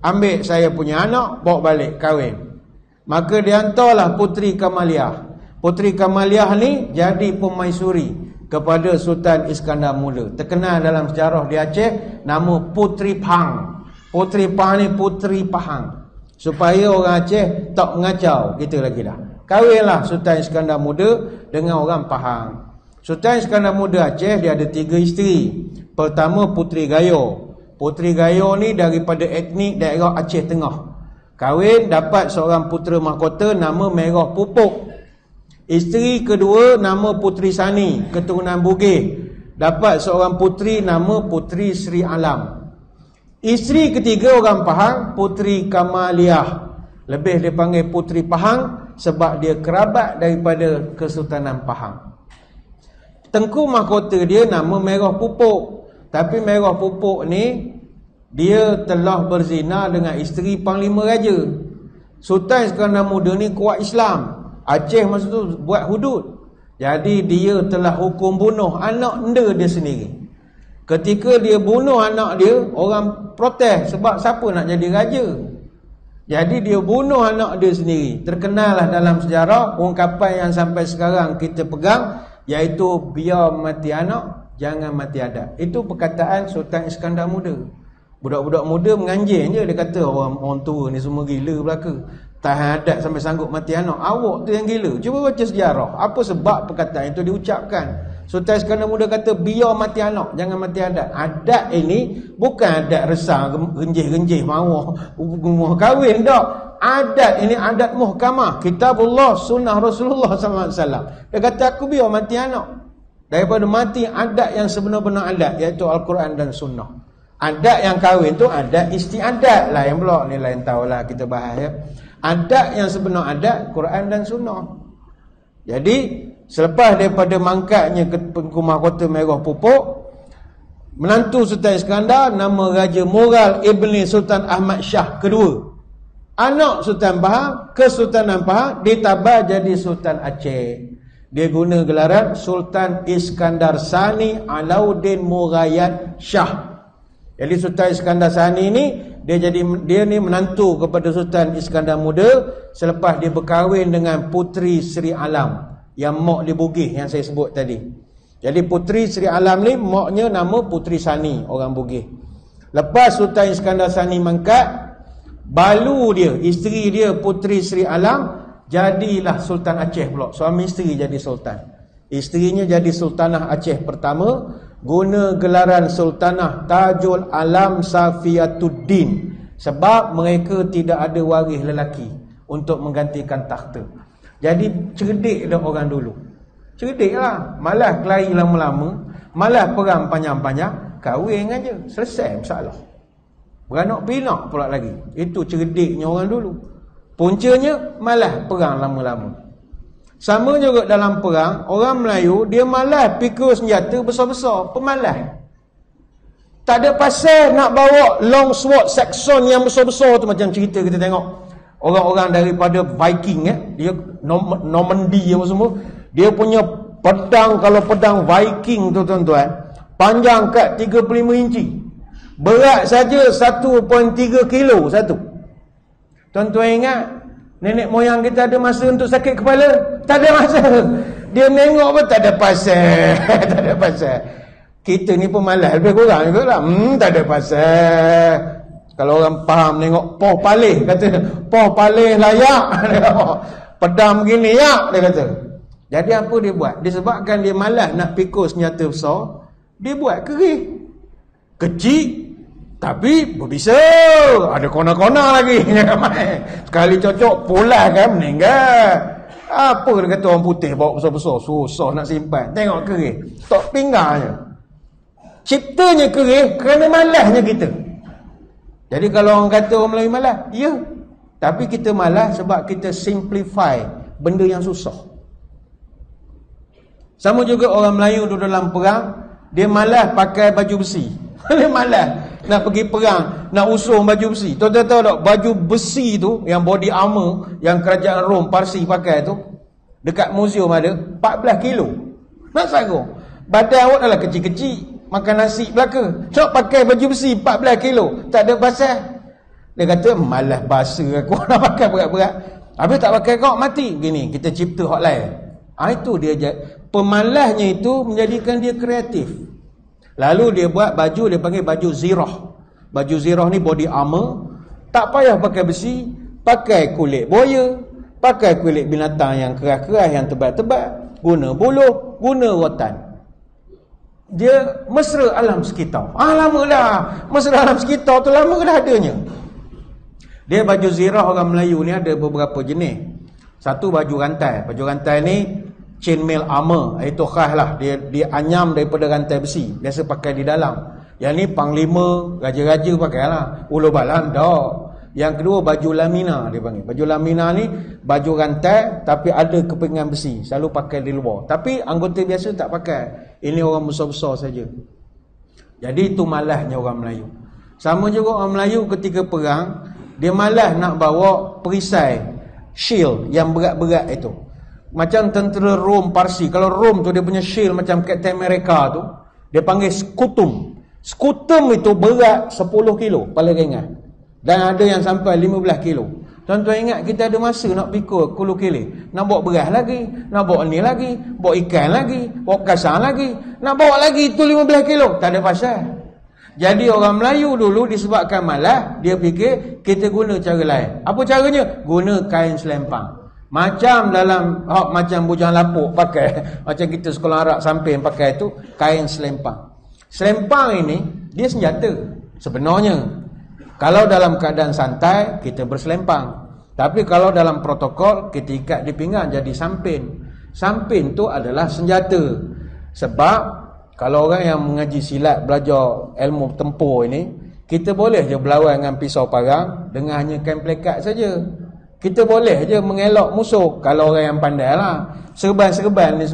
Ambil saya punya anak, bawa balik kahwin. Maka dia hantarlah Puteri Kamaliah. Puteri Kamaliah ni jadi pemaisuri kepada Sultan Iskandar Muda. Terkenal dalam sejarah di Aceh nama Puteri Pahang. Puteri Pahang ni Puteri Pahang. Supaya orang Aceh tak mengacau kita lagi dah. Kahwinlah Sultan Iskandar Muda dengan orang Pahang. Sultan Iskandar Muda Aceh dia ada 3 isteri. Pertama Puteri Gayo. Puteri Gayo ni daripada etnik daerah Aceh Tengah. Kahwin dapat seorang putera mahkota nama Merah Pupuk. Isteri kedua nama Puteri Sani, keturunan Bugis. Dapat seorang puteri nama Puteri Sri Alam. Isteri ketiga orang Pahang, Puteri Kamaliah. Lebih dia panggil Puteri Pahang sebab dia kerabat daripada Kesultanan Pahang. Tengku mahkota dia nama Merah Pupuk. Tapi Merah Pupuk ni dia telah berzina dengan isteri Panglima Raja. Sultan Iskandar Muda ni kuat Islam. Aceh masa tu buat hudud. Jadi dia telah hukum bunuh anak enda dia sendiri. Ketika dia bunuh anak dia, orang protes sebab siapa nak jadi raja. Jadi dia bunuh anak dia sendiri. Terkenallah dalam sejarah ungkapan yang sampai sekarang kita pegang, iaitu biar mati anak, jangan mati adat. Itu perkataan Sultan Iskandar Muda. Budak-budak muda menganjing je, dia kata orang tua ni semua gila belaka. Tahan adat sampai sanggup mati anak. Awak tu yang gila. Cuba baca sejarah. Apa sebab perkataan itu diucapkan? Sultan Iskandar Muda kata biar mati anak, jangan mati adat. Adat ini bukan adat resah, genjih-genjih mahu kahwin tak. Adat ini adat muhkamah, kitabullah, sunnah Rasulullah SAW. Dia kata aku biar mati anak daripada mati adat yang sebenar-benar adat, iaitu Al-Quran dan sunnah. Adat yang kahwin tu adat istiadat lah, yang pula ni lain tahulah kita bahas ya. Adat yang sebenar adat Quran dan sunnah. Jadi selepas daripada mangkatnya ke Tengku Mahkota Merah Pupuk, menantu Sultan Iskandar nama Raja Mural Ibni Sultan Ahmad Shah kedua. Anak Sultan Pahang, Kesultanan Pahang, ditabah jadi Sultan Aceh. Dia guna gelaran Sultan Iskandar Sani Alauddin Murayat Shah. Jadi Sultan Iskandar Sani ni dia ni menantu kepada Sultan Iskandar Muda selepas dia berkahwin dengan Puteri Sri Alam yang mak dia Bugis yang saya sebut tadi. Jadi Puteri Sri Alam ni maknya nama Puteri Sani, orang Bugis. Lepas Sultan Iskandar Sani mangkat, balu dia, isteri dia Puteri Sri Alam jadilah Sultan Aceh pula. Suami isteri jadi sultan. Isterinya jadi Sultanah Aceh pertama, guna gelaran Sultanah Tajul Alam Safiyatuddin sebab mereka tidak ada waris lelaki untuk menggantikan takhta. Jadi cerdik dah orang dulu. Cerdik lah. Malah kelahi lama-lama, malah perang panjang-panjang, kahwin aja, selesai masalah. Beranak pinak pula lagi. Itu cerdiknya orang dulu. Puncanya malah perang lama-lama. Sama juga dalam perang, orang Melayu dia malas pikul senjata besar-besar, pemalas. Tak ada pasal nak bawa long sword Saxon yang besar-besar tu, macam cerita kita tengok orang-orang daripada Viking dia Normandy apa semua, dia punya pedang, kalau pedang Viking tu tuan-tuan, panjang kat 35 inci. Berat saja 1.3 kilo satu. Tuan-tuan ingat nenek moyang kita ada masa untuk sakit kepala? Tak ada masa. Dia nengok pun tak ada pasal. Tak ada pasal. Kita ni pun malas lebih kurang juga lah. Tak ada pasal. Kalau orang faham nengok poh palih, kata poh palih layak. Pedang begini ya, dia kata. Jadi apa dia buat? Disebabkan dia malas nak pikul senjata besar, dia buat kerih kecil, Tapi berbisa, ada kona-kona lagi. Sekali cocok pula kan meninggal. Apa dia kata orang putih bawa besar-besar, susah nak simpan. Tengok kerih, tok pinggangnya. Ciptanya kerih kerana malasnya kita. Jadi kalau orang kata orang Melayu malas, ya. Tapi kita malas sebab kita simplify benda yang susah. Sama juga orang Melayu duduk dalam perang, dia malas pakai baju besi. Dia malas nak pergi perang, nak usung baju besi. Tuan-tuan tahu tak, baju besi tu, yang body armor yang kerajaan Rom, Parsi pakai tu, dekat museum ada 14 kilo. Nak sanggup? Badan awak adalah kecil-kecil, makan nasi belaka. Cok pakai baju besi 14 kilo, tak ada basah. Dia kata, malas basuh aku nak pakai berat-berat. Habis tak pakai kau mati. Gini, kita cipta hotline. Itu dia, pemalasnya itu menjadikan dia kreatif. Lalu dia buat baju, dia panggil baju zirah. Baju zirah ni body armor. Tak payah pakai besi, pakai kulit buaya, pakai kulit binatang yang keras-keras, yang tebal-tebal, guna buluh, guna rotan. Dia mesra alam sekitar. Lama dah. Mesra alam sekitar tu lama dah adanya. Dia baju zirah orang Melayu ni ada beberapa jenis. Satu baju rantai. Baju rantai ni chainmail armor. Itu khas lah. Dia anyam daripada rantai besi. Biasa pakai di dalam. Yang ni panglima, raja-raja pakai lah. Ulu balan tak. Yang kedua baju lamina dia panggil. Baju lamina ni baju rantai tapi ada kepingan besi. Selalu pakai di luar. Tapi anggota biasa tak pakai. Ini orang besar-besar saja. Jadi itu malasnya orang Melayu. Sama juga orang Melayu ketika perang, dia malas nak bawa perisai shield yang berat-berat itu. Macam tentera Rom Parsi. Kalau Rom tu dia punya shield macam Captain America tu, dia panggil skutum. Skutum itu berat 10 kilo paling ringan. Dan ada yang sampai 15 kilo. Tuan-tuan ingat kita ada masa nak pikul Kulu Kele, nak bawa beras lagi, nak bawa ni lagi, bawa ikan lagi, bawa kasar lagi, nak bawa lagi itu 15 kilo. Tak ada pasal. Jadi orang Melayu dulu disebabkan malas, dia fikir kita guna cara lain. Apa caranya? Guna kain selempang. Macam dalam macam bujang lapuk pakai. Macam kita sekolah Arab samping pakai itu kain selempang. Selempang ini dia senjata sebenarnya. Kalau dalam keadaan santai kita berselempang. Tapi kalau dalam protokol kita ikat di pinggang jadi sampin. Sampin tu adalah senjata. Sebab kalau orang yang mengaji silat, belajar ilmu tempur ini, kita boleh je berlawan dengan pisau parang dengan hanya kain pelekat saja. Kita boleh je mengelak musuh kalau orang yang pandai lah. Serban-serban ni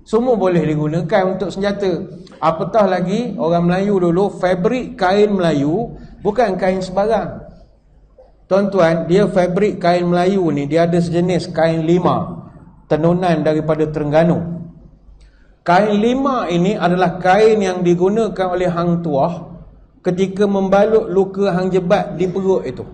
semua boleh digunakan untuk senjata. Apatah lagi orang Melayu dulu, fabrik kain Melayu bukan kain sebarang. Tuan-tuan, dia fabrik kain Melayu ni, dia ada sejenis kain lima, tenunan daripada Terengganu. Kain lima ini adalah kain yang digunakan oleh hang tuah ketika membalut luka hang jebat di perut itu.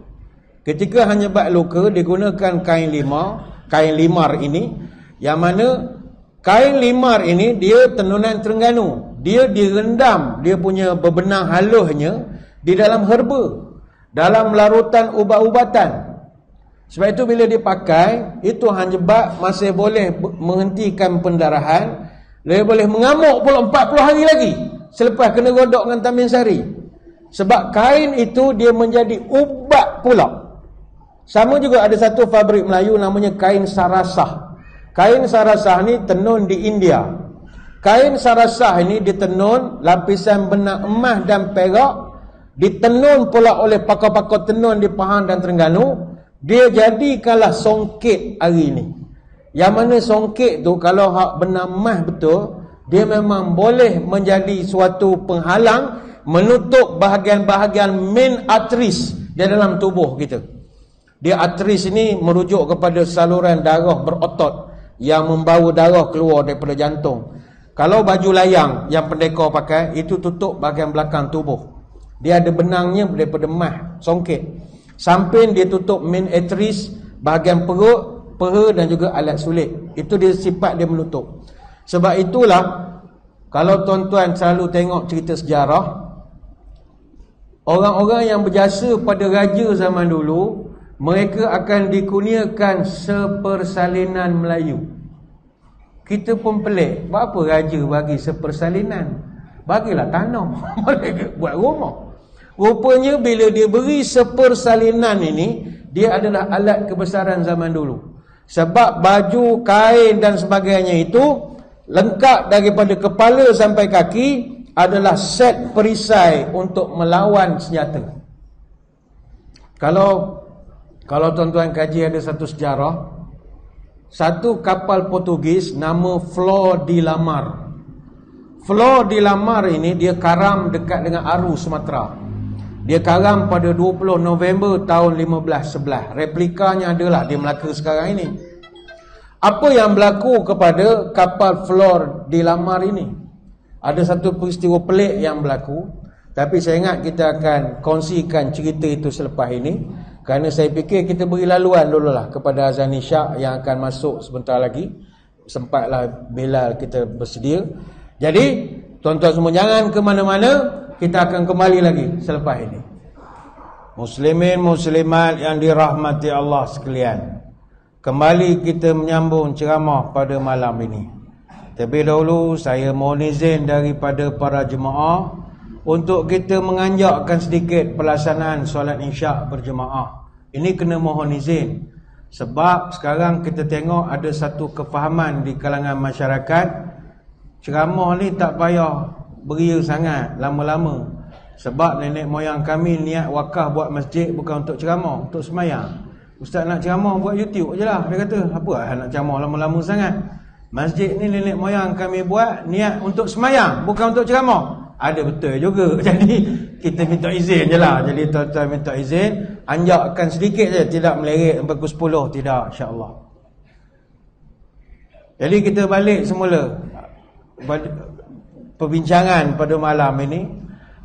Ketika hang jebat luka, digunakan kain lima, kain limar ini, yang mana kain limar ini dia tenunan Terengganu. Dia direndam, dia punya bebenang halusnya di dalam herba, dalam larutan ubat-ubatan. Sebab itu bila dipakai, itu hang jebat masih boleh menghentikan pendarahan. Dia boleh mengamuk pula 40 hari lagi selepas kena godok dengan Tamin Sari. Sebab kain itu dia menjadi ubat pula. Sama juga ada satu fabrik Melayu namanya kain sarasah. Kain sarasah ni tenun di India. Kain sarasah ini ditenun lapisan benang emas dan perak, ditenun pula oleh pakar-pakar tenun di Pahang dan Terengganu. Dia jadikanlah songket hari ini. Yang mana songket tu kalau hak benang emas betul, dia memang boleh menjadi suatu penghalang menutup bahagian-bahagian main arteries di dalam tubuh kita. Dia arteries ini merujuk kepada saluran darah berotot yang membawa darah keluar daripada jantung. Kalau baju layang yang pendekar pakai, itu tutup bahagian belakang tubuh. Dia ada benangnya daripada emas, songket. Samping dia tutup main arteries, bahagian perut, peha dan juga alat sulit. Itu dia sifat dia menutup. Sebab itulah kalau tuan-tuan selalu tengok cerita sejarah, orang-orang yang berjasa pada raja zaman dulu, mereka akan dikurniakan sepersalinan Melayu. Kita pun pelik, apa raja bagi sepersalinan? Bagilah tanah, boleh buat rumah. Rupanya bila dia beri sepersalinan ini, dia adalah alat kebesaran zaman dulu. Sebab baju, kain dan sebagainya itu lengkap daripada kepala sampai kaki, adalah set perisai untuk melawan senjata. Kalau tuan-tuan kaji, ada satu sejarah, satu kapal Portugis nama Flor de la Mar. Flor de la Mar ini dia karam dekat dengan Aru, Sumatera. Dia karam pada 20 November tahun 1511. Replikanya adalah di Melaka sekarang ini. Apa yang berlaku kepada kapal Flor de la Mar ini? Ada satu peristiwa pelik yang berlaku, tapi saya ingat kita akan kongsikan cerita itu selepas ini, kerana saya fikir kita beri laluan dululah kepada azan isyak yang akan masuk sebentar lagi. Sempatlah Bilal kita bersedia. Jadi tuan-tuan semua jangan ke mana-mana, kita akan kembali lagi selepas ini. Muslimin muslimat yang dirahmati Allah sekalian, kembali kita menyambung ceramah pada malam ini. Terlebih dahulu saya mohon izin daripada para jemaah untuk kita menganjakkan sedikit pelaksanaan solat isyak berjemaah. Ini kena mohon izin, sebab sekarang kita tengok ada satu kefahaman di kalangan masyarakat, ceramah ni tak payah beria sangat lama-lama, sebab nenek moyang kami niat wakaf buat masjid bukan untuk ceramah, untuk semayang. Ustaz nak ceramah buat YouTube je lah, dia kata. Apa nak ceramah lama-lama sangat? Masjid ni nenek moyang kami buat niat untuk semayang, bukan untuk ceramah. Ada betul juga. Jadi kita minta izin je lah. Jadi tuan-tuan minta izin, anjakkan sedikit je, tidak meleret sampai pukul 10, tidak, insya-Allah. Jadi kita balik semula perbincangan pada malam ini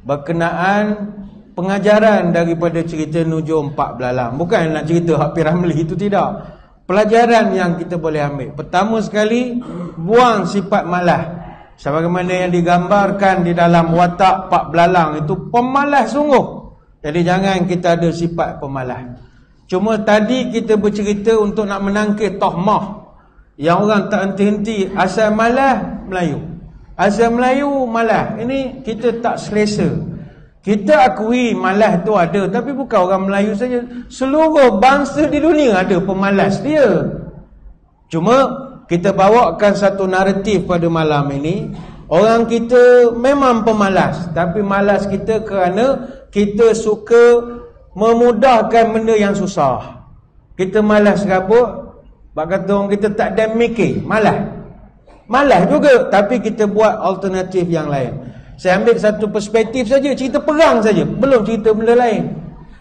berkenaan pengajaran daripada cerita Nujum 4 Belalang. Bukan nak cerita Hak P. Ramli, itu tidak. Pelajaran yang kita boleh ambil, pertama sekali, buang sifat malas. Sebagaimana yang digambarkan di dalam watak Pak Belalang itu, pemalas sungguh. Jadi jangan kita ada sifat pemalas. Cuma tadi kita bercerita untuk nak menangkis tohmah yang orang tak henti-henti, asal malas Melayu, asal Melayu malas. Ini kita tak selesa. Kita akui malas tu ada, tapi bukan orang Melayu saja, seluruh bangsa di dunia ada pemalas dia. Cuma kita bawakan satu naratif pada malam ini, orang kita memang pemalas, tapi malas kita kerana kita suka memudahkan benda yang susah. Kita malas rabut, bak kata orang kita tak ada mikir, malas juga, tapi kita buat alternatif yang lain. Saya ambil satu perspektif saja, cerita perang saja, belum cerita benda lain.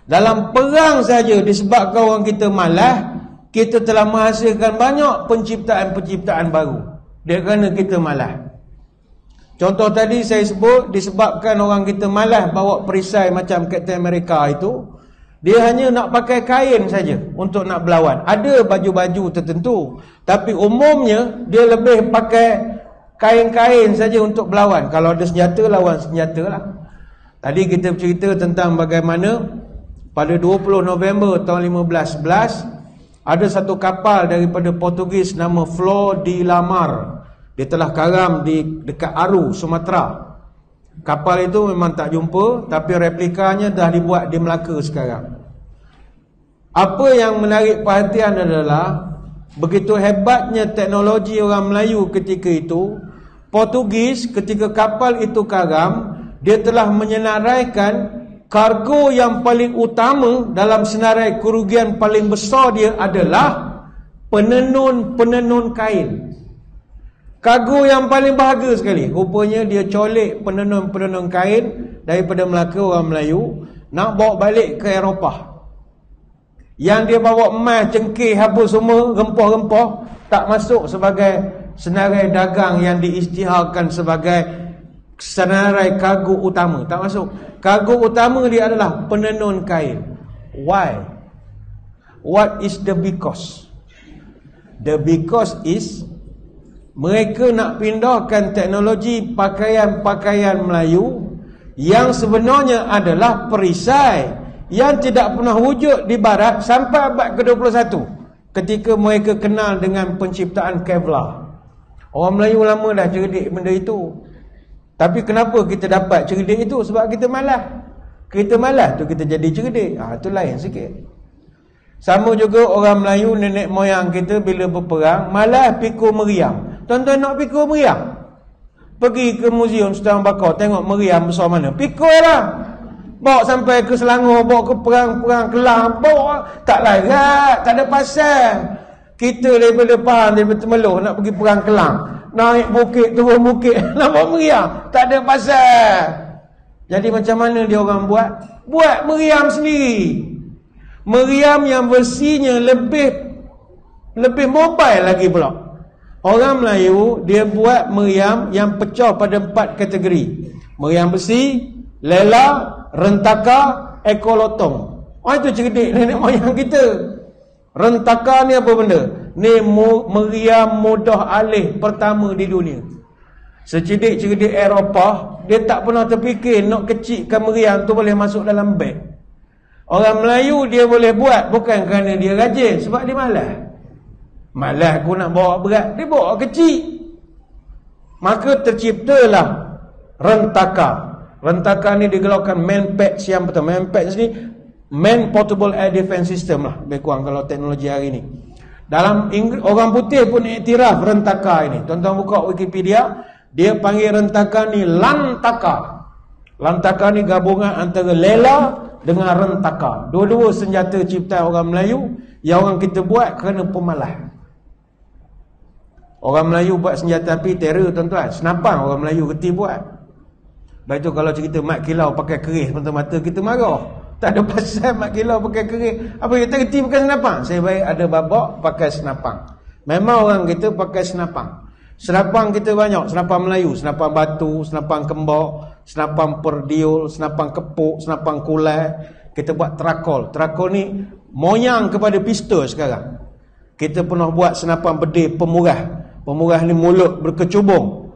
Dalam perang saja, disebabkan orang kita malas, kita telah menghasilkan banyak penciptaan-penciptaan baru. Dia kerana kita malas. Contoh tadi saya sebut, disebabkan orang kita malas bawa perisai macam Captain America itu, dia hanya nak pakai kain saja untuk nak berlawan. Ada baju-baju tertentu, tapi umumnya dia lebih pakai kain-kain saja untuk berlawan. Kalau ada senjata, lawan senjata lah. Tadi kita bercerita tentang bagaimana pada 20 November tahun 1511 ada satu kapal daripada Portugis nama Flor de la Mar. Dia telah karam di dekat Aru, Sumatera. Kapal itu memang tak jumpa, tapi replikanya dah dibuat di Melaka sekarang. Apa yang menarik perhatian adalah begitu hebatnya teknologi orang Melayu ketika itu. Portugis ketika kapal itu karam, dia telah menyenaraikan kargo yang paling utama dalam senarai kerugian paling besar dia adalah penenun kain. Kargo yang paling bahagia sekali. Rupanya dia colek penenun kain daripada Melaka, orang Melayu, nak bawa balik ke Eropah. Yang dia bawa emas, cengkih, apa semua, rempah-rempah, tak masuk sebagai senarai dagang yang diisytiharkan sebagai senarai kargo utama. Tak masuk. Kargo utama dia adalah penenun kain. Why? What is the because? The because is mereka nak pindahkan teknologi pakaian-pakaian Melayu yang sebenarnya adalah perisai yang tidak pernah wujud di barat sampai abad ke-21 ketika mereka kenal dengan penciptaan Kevlar. Orang Melayu lama dah cerdik benda itu. Tapi kenapa kita dapat cerdik itu? Sebab kita malas. Kita malas tu kita jadi cerdik. Tu lain sikit. Sama juga orang Melayu, nenek moyang kita bila berperang malas pikul meriam. Tuan-tuan nak pikul meriam, pergi ke muzium Sultan Bakar, tengok meriam besar mana, pikul lah. Bawa sampai ke Selangor, bawa ke perang-perang Kelang, bawa. Tak larat, tak ada pasal. Kita daripada Pahang, daripada Temeloh nak pergi perang Kelang, naik bukit, turun bukit, nak bawa meriam, tak ada pasal. Jadi macam mana dia orang buat? Buat meriam sendiri. Meriam yang versinya lebih mobile lagi pula. Orang Melayu dia buat meriam yang pecah pada 4 kategori. Meriam besi, lela, rentaka, ekolotong. Itu cerdik nenek moyang kita. Rentaka ni apa benda? Ni meriam mudah alih pertama di dunia. Secerdik-cerdik Eropah, dia tak pernah terfikir nak kecilkan meriam tu boleh masuk dalam beg. Orang Melayu dia boleh buat bukan kerana dia rajin, sebab dia malas. Malas aku nak bawa berat, dia bawa kecil. Maka terciptalah rentaka. Rentaka ni digelarkan MANPADS yang pertama. MANPADS ni Man Portable Air Defense System lah, lebih kurang kalau teknologi hari ni. Dalam orang putih pun iktiraf rentaka ini. Tuan-tuan buka Wikipedia, dia panggil rentaka ni lantaka. Lantaka ni gabungan antara lela dengan rentaka. Dua-dua senjata ciptaan orang Melayu yang orang kita buat kerana pemalas. Orang Melayu buat senjata api terror, tuan-tuan. Senapang orang Melayu reti buat. Baik tu kalau cerita mat kilau pakai keris mata-mata, kita marah. Tak ada pasal mat kilau pakai keris. Apa kita reti pakai senapang? Saya baik ada babak pakai senapang. Memang orang kita pakai senapang. Senapang kita banyak. Senapang Melayu, senapang batu, senapang kembok, senapang perdiul, senapang kepuk, senapang kulai. Kita buat terakol. Terakol ni moyang kepada pistol sekarang. Kita pernah buat senapang bedil pemurah. Pemurah ni mulut berkecubung.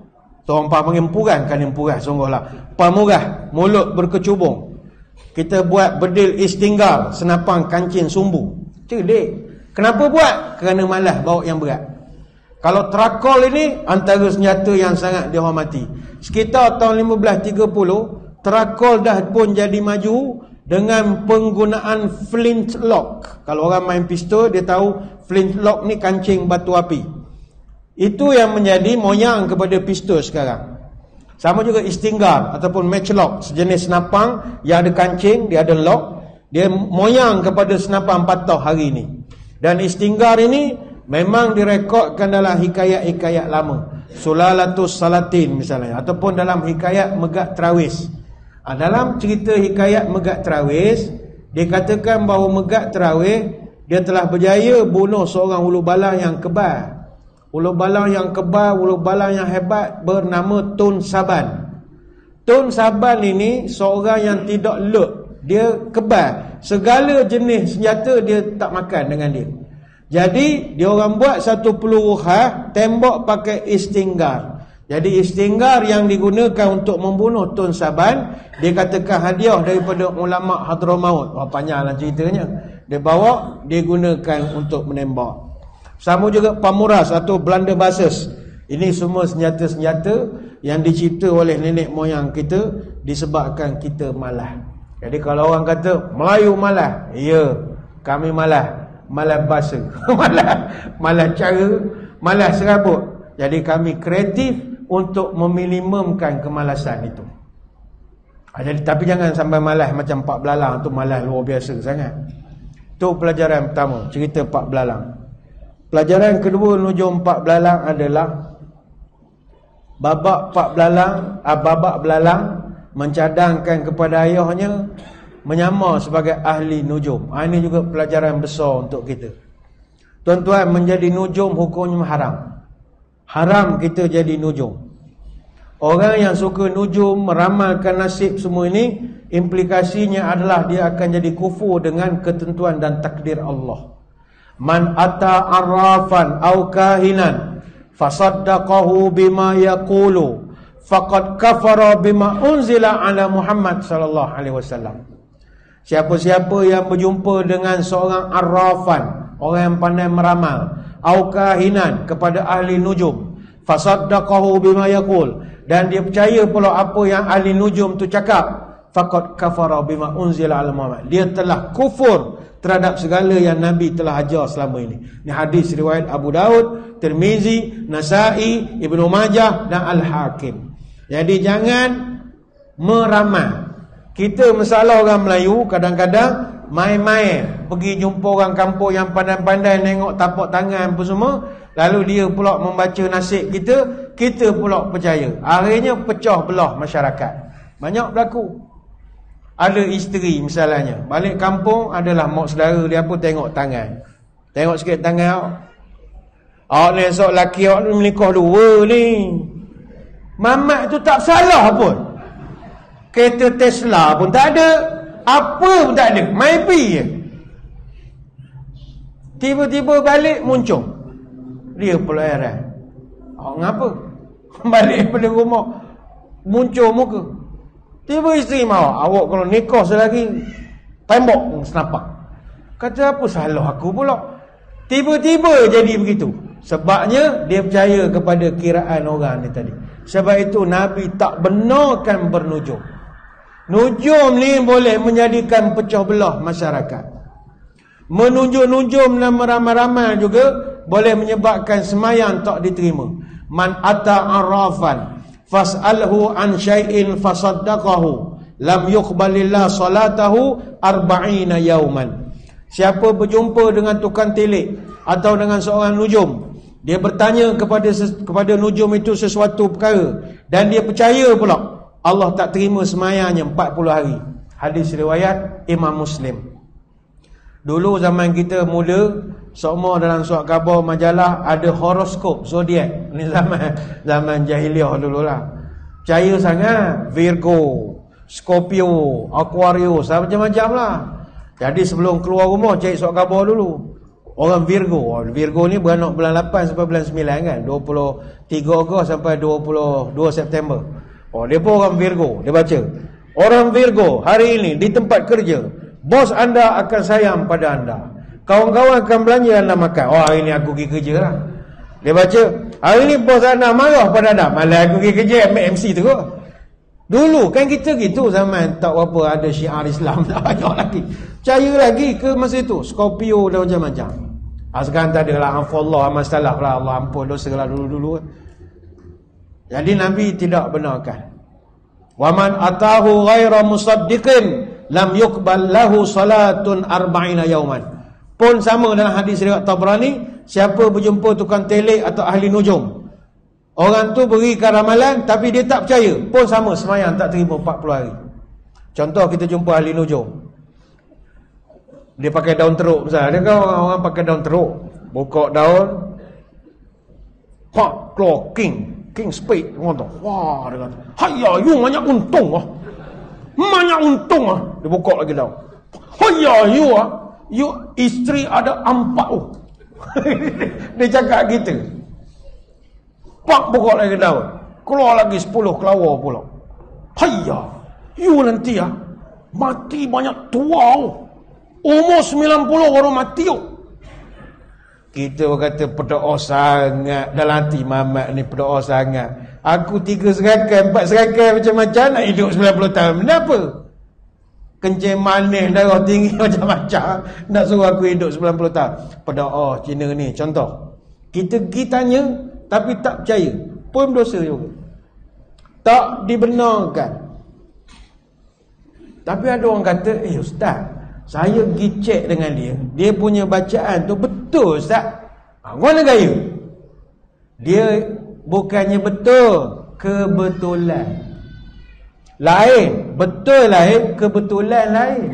Orang panggil empurang, kan empurah sungguhlah. Pemurah, mulut berkecubung. Kita buat bedil istinggal, senapang kancing sumbu. Cerdik. Kenapa buat? Kerana malas bawa yang berat. Kalau terakol ini antara senjata yang sangat dihormati. Sekitar tahun 1530, terakol dah pun jadi maju dengan penggunaan flintlock. Kalau orang main pistol, dia tahu flintlock ni kancing batu api. Itu yang menjadi moyang kepada pistol sekarang. Sama juga istinggar ataupun matchlock, sejenis senapang yang ada kancing, dia ada lock. Dia moyang kepada senapang patah hari ini. Dan istinggar ini memang direkodkan dalam hikayat-hikayat lama. Sulalatus Salatin misalnya, ataupun dalam hikayat Megat Trawis. Dalam cerita hikayat Megat Trawis, dikatakan bahawa Megat Trawis dia telah berjaya bunuh seorang ulu bala yang kebal. Ulu bala yang kebal, ulu bala yang hebat bernama Tun Saban. Tun Saban ini seorang yang tidak lut. Dia kebal. Segala jenis senjata dia tak makan dengan dia. Jadi dia orang buat satu peluru khas, tembak pakai istinggar. Jadi istinggar yang digunakan untuk membunuh Tun Saban, dia katakan hadiah daripada ulama Hadramaut. Panjanglah ceritanya. Dia bawa, dia gunakan untuk menembak. Sama juga pamuras atau blunderbusses. Ini semua senjata-senjata yang dicipta oleh nenek moyang kita disebabkan kita malas. Jadi kalau orang kata Melayu malas, ya, kami malas. Malas bahasa, malas cara, malas serabut. Jadi kami kreatif untuk meminimumkan kemalasan itu. Jadi, tapi jangan sampai malas macam Pak Belalang tu, malas luar biasa sangat. Itu pelajaran pertama, cerita Pak Belalang. Pelajaran kedua nujum Pak Belalang adalah babak Belalang mencadangkan kepada ayahnya menyamar sebagai ahli nujum. Ini juga pelajaran besar untuk kita. Tuan-tuan, menjadi nujum hukumnya haram. Haram kita jadi nujum. Orang yang suka nujum, meramalkan nasib semua ini, implikasinya adalah dia akan jadi kufur dengan ketentuan dan takdir Allah. Man ata arrafan au kahinan fasaddaqahu bima yaqulu faqad kafara bima unzila ala Muhammad sallallahu alaihi wasallam. Siapa-siapa yang berjumpa dengan seorang arrafan, orang yang pandai meramal, au kahinan, kepada ahli nujum, fasaddaqahu bima yaqul, dan dia percaya pula apa yang ahli nujum tu cakap, faqad kafara bima unzila ala Muhammad. Dia telah kufur terhadap segala yang Nabi telah ajar selama ini. Ini hadis riwayat Abu Daud, Tirmizi, Nasai, Ibnu Majah dan Al-Hakim. Jadi jangan meramal. Kita masalah orang Melayu kadang-kadang main-main, pergi jumpa orang kampung yang pandai-pandai nengok tapak tangan apa semua, lalu dia pula membaca nasib kita pula percaya. Akhirnya pecah belah masyarakat. Banyak berlaku. Ada isteri misalnya, balik kampung adalah mak saudara dia pun tengok tangan. Tengok sikit tangan awak. Awak ni esok lelaki awak ni menikah dua ni. Mamat tu tak salah pun. Kereta Tesla pun tak ada. Apa pun tak ada. Maybe je. Tiba-tiba balik muncul. Dia pula heran. Awak ngapa? Balik pada rumah muncul muka. Tiba isteri mahu, awak kalau nikah selagi tembok senapak. Kata apa salah aku pula. Tiba-tiba jadi begitu. Sebabnya dia percaya kepada kiraan orang ni tadi. Sebab itu Nabi tak benarkan bernujum. Nujum ni boleh menjadikan pecah belah masyarakat. Menunjuk-nujum dan meramal-ramal juga boleh menyebabkan semayang tak diterima. Man ata arrafan fas'alhu an syai'in fasaddaqahu lam yuqbalillah salatahu 40 yauman. Siapa berjumpa dengan tukang telik atau dengan seorang nujum, dia bertanya kepada nujum itu sesuatu perkara dan dia percaya pula, Allah tak terima semayangnya 40 hari. Hadis riwayat Imam Muslim. Dulu zaman kita mula, semua dalam surat khabar majalah ada horoskop zodiak. Ni zaman jahiliah dululah. Percaya sangat Virgo, Scorpio, Aquarius, macam-macam lah. Jadi sebelum keluar rumah cari surat khabar dulu. Orang Virgo ni beranak bulan 8 sampai bulan 9 kan, 23 Ogos sampai 22 September. Dia pun orang Virgo. Dia baca, orang Virgo hari ini di tempat kerja, bos anda akan sayang pada anda. Kawan-kawan akan belanja anda makan. Hari ini aku pergi kerja lah. Dia baca, hari ini bos anda marah pada anda. Malah aku pergi kerja, ambil MC tu kot. Dulu kan kita gitu, zaman tak apa ada syiar Islam, tak banyak lagi. Percaya lagi ke masa itu Scorpio dan macam-macam. Sekarang tak ada lah. Afallah amal salaf lah, Allah ampun dosa lah dulu-dulu. Jadi Nabi tidak benarkan. Waman atahu ghaira musaddiqin lam yuqbal lahu salatun 40 yauman. Pun sama dalam hadis riwayat Tabrani, siapa berjumpa tukang telik atau ahli nujum, orang tu berikan ramalan tapi dia tak percaya, pun sama semayang tak terima 40 hari. Contoh kita jumpa ahli nujum, dia pakai daun teruk misalnya. Dia kan orang pakai daun teruk, buka daun, pak keluar king spade, orang tu, wah, dia kata, hayya you banyak untung lah, banyak untung lah. Dia buka lagi daun, hayya you isteri ada 4. Dia cakap gitu. Pak buka lagi daun, keluar lagi 10 kelawar pula. Hayya you nanti mati banyak tua. Umur 90 orang mati. Kita kata berdoa sangat dalam hati, Mamat ni berdoa sangat. Aku 3 serakan, 4 serakan macam-macam, nak hidup 90 tahun. Kenapa? Kencing manis, darah tinggi macam-macam, nak suruh aku hidup 90 tahun. Berdoa Cina ni contoh. Kita pergi tanya tapi tak percaya, pun dosa juga. Tak dibenarkan. Tapi ada orang kata, ustaz, saya pergi cek dengan dia punya bacaan tu betul ustaz. Mana gaya? Dia bukannya betul, kebetulan. Lain, betul lain, kebetulan lain.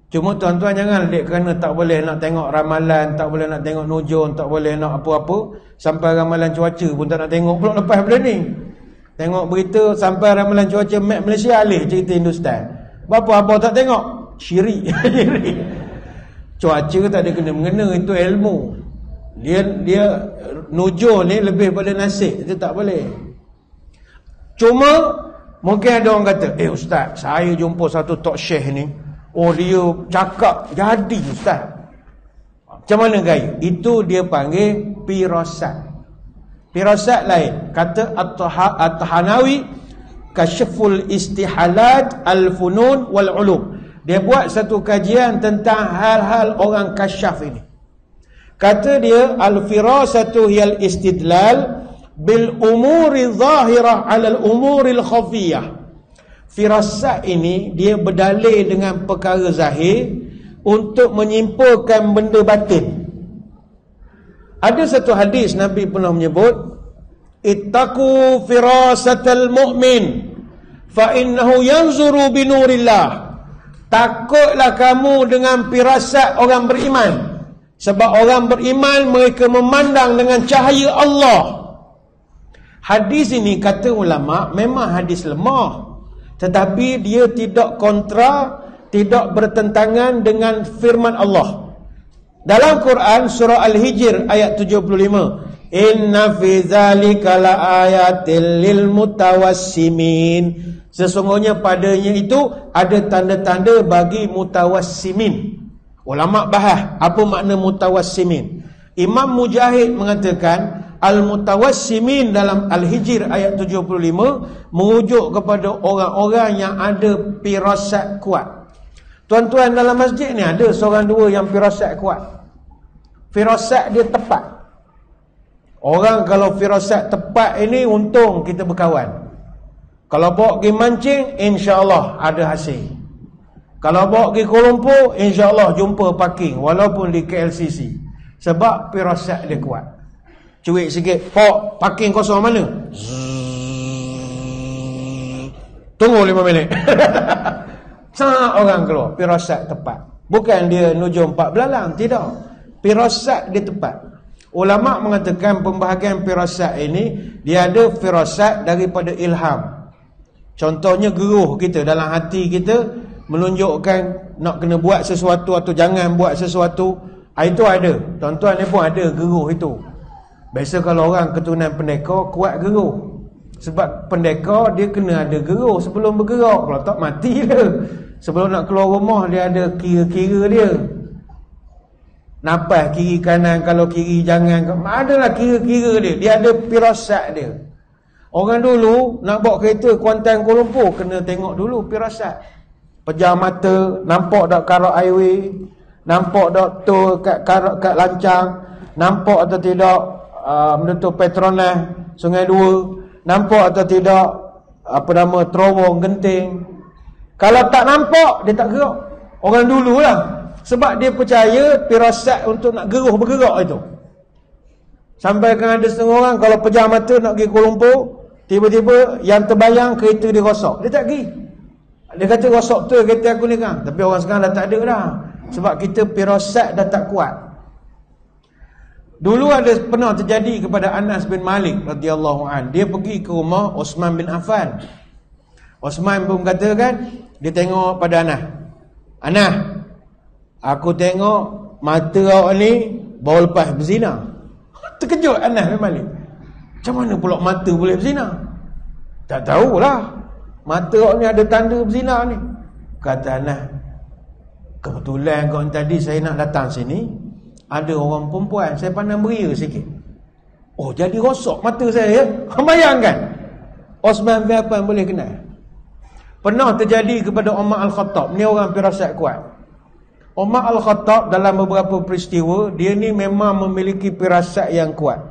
Cuma tuan-tuan jangan dek kerana tak boleh nak tengok ramalan, tak boleh nak tengok nujum, tak boleh nak apa-apa, sampai ramalan cuaca pun tak nak tengok pula lepas benda ni. Tengok berita sampai ramalan cuaca map Malaysia alih cerita Hindustan. Bapa abang tak tengok? Syirik. Cuaca tak ada kena-mengena, itu ilmu. Dia nujum ni lebih pada nasib, itu tak boleh. Cuma mungkin ada orang kata, ustaz, saya jumpa satu tok syekh ni, dia cakap jadi ustaz. Macam mana gaya? Itu dia panggil pirasat. Pirasat lain. Kata At-Tahanawi, Kasyful Istihalat Al-Funun Wal-Ulum. Dia buat satu kajian tentang hal-hal orang kasyaf ini. Kata dia, al-firasatu hiyal istidlal bil umuri zahirah alal umuri khafiyah. Firasat ini dia berdalil dengan perkara zahir untuk menyimpulkan benda batin. Ada satu hadis Nabi pernah menyebut, ittaqu firasatal mu'min fa innahu yanzuru binurillah. Takutlah kamu dengan firasat orang beriman, sebab orang beriman mereka memandang dengan cahaya Allah. Hadis ini kata ulama memang hadis lemah, tetapi dia tidak kontra, tidak bertentangan dengan firman Allah. Dalam Quran surah Al-Hijr ayat 75, inna fi dzalika laayatil lil mutawassimin. Sesungguhnya padanya itu ada tanda-tanda bagi mutawassimin. Ulama bahas apa makna mutawassimin. Imam Mujahid mengatakan al-mutawassimin dalam Al-Hijr ayat 75 merujuk kepada orang-orang yang ada firasat kuat. Tuan-tuan dalam masjid ni ada seorang dua yang firasat kuat. Firasat dia tepat. Orang kalau firasat tepat ini untung kita berkawan. Kalau bawa pergi mancing, insya-Allah ada hasil. Kalau bawa pergi Kuala Lumpur, insya-Allah jumpa parking walaupun di KLCC. Sebab firasat dia kuat. Cuik sikit, pok, parking kosong mana? Tunggu 5 minit. Sangat orang keluar, firasat tepat. Bukan dia nujum 4 belalang, tidak. Firasat dia tepat. Ulama mengatakan pembahagian firasat ini, dia ada firasat daripada ilham. Contohnya geruh kita dalam hati kita menunjukkan nak kena buat sesuatu atau jangan buat sesuatu. Itu ada. Tuan-tuan ni pun ada geruh itu. Biasa kalau orang keturunan pendekar kuat geruh. Sebab pendekar dia kena ada geruh sebelum bergerak. Kalau tak mati dia. Sebelum nak keluar rumah dia ada kira-kira dia. Napas kiri kanan, kalau kiri jangan. Adalah kira-kira dia. Dia ada firasat dia. Orang dulu nak bawa kereta Kuantan Kuala Lumpur kena tengok dulu firasat. Pejam mata, nampak tak karak highway, nampak tak tol kat lancang, nampak atau tidak menutup Petronas Sungai Dua, nampak atau tidak terowong genting. Kalau tak nampak dia tak gerak. Orang dululah. Sebab dia percaya firasat untuk nak bergerak itu. Sampai kan ada setengah orang kalau pejam mata nak pergi Kuala Lumpur, tiba-tiba yang terbayang kereta dia rosak. Dia tak pergi. Dia kata rosak tu kereta aku ni kan. Tapi orang sekarang dah tak ada dah. Sebab kita firasat dah tak kuat. Dulu pernah terjadi kepada Anas bin Malik radhiyallahu an. Dia pergi ke rumah Osman bin Affan. Osman pun katakan, dia tengok pada Anas. Anas, aku tengok mata awak ni baru lepas berzina. Terkejut Anas bin Malik. Macam mana pula mata boleh berzina? Tak tahulah. Mata awak ni ada tanda berzina ni. Kata Anas, kebetulan kawan tadi saya nak datang sini, ada orang perempuan, saya pandang beria sikit. Oh, jadi rosak mata saya ya? Bayangkan. Osman bin Affan boleh kenal. Pernah terjadi kepada Umar Al-Khattab. Ni orang firasat kuat. Umar Al-Khattab dalam beberapa peristiwa, dia ni memang memiliki firasat yang kuat.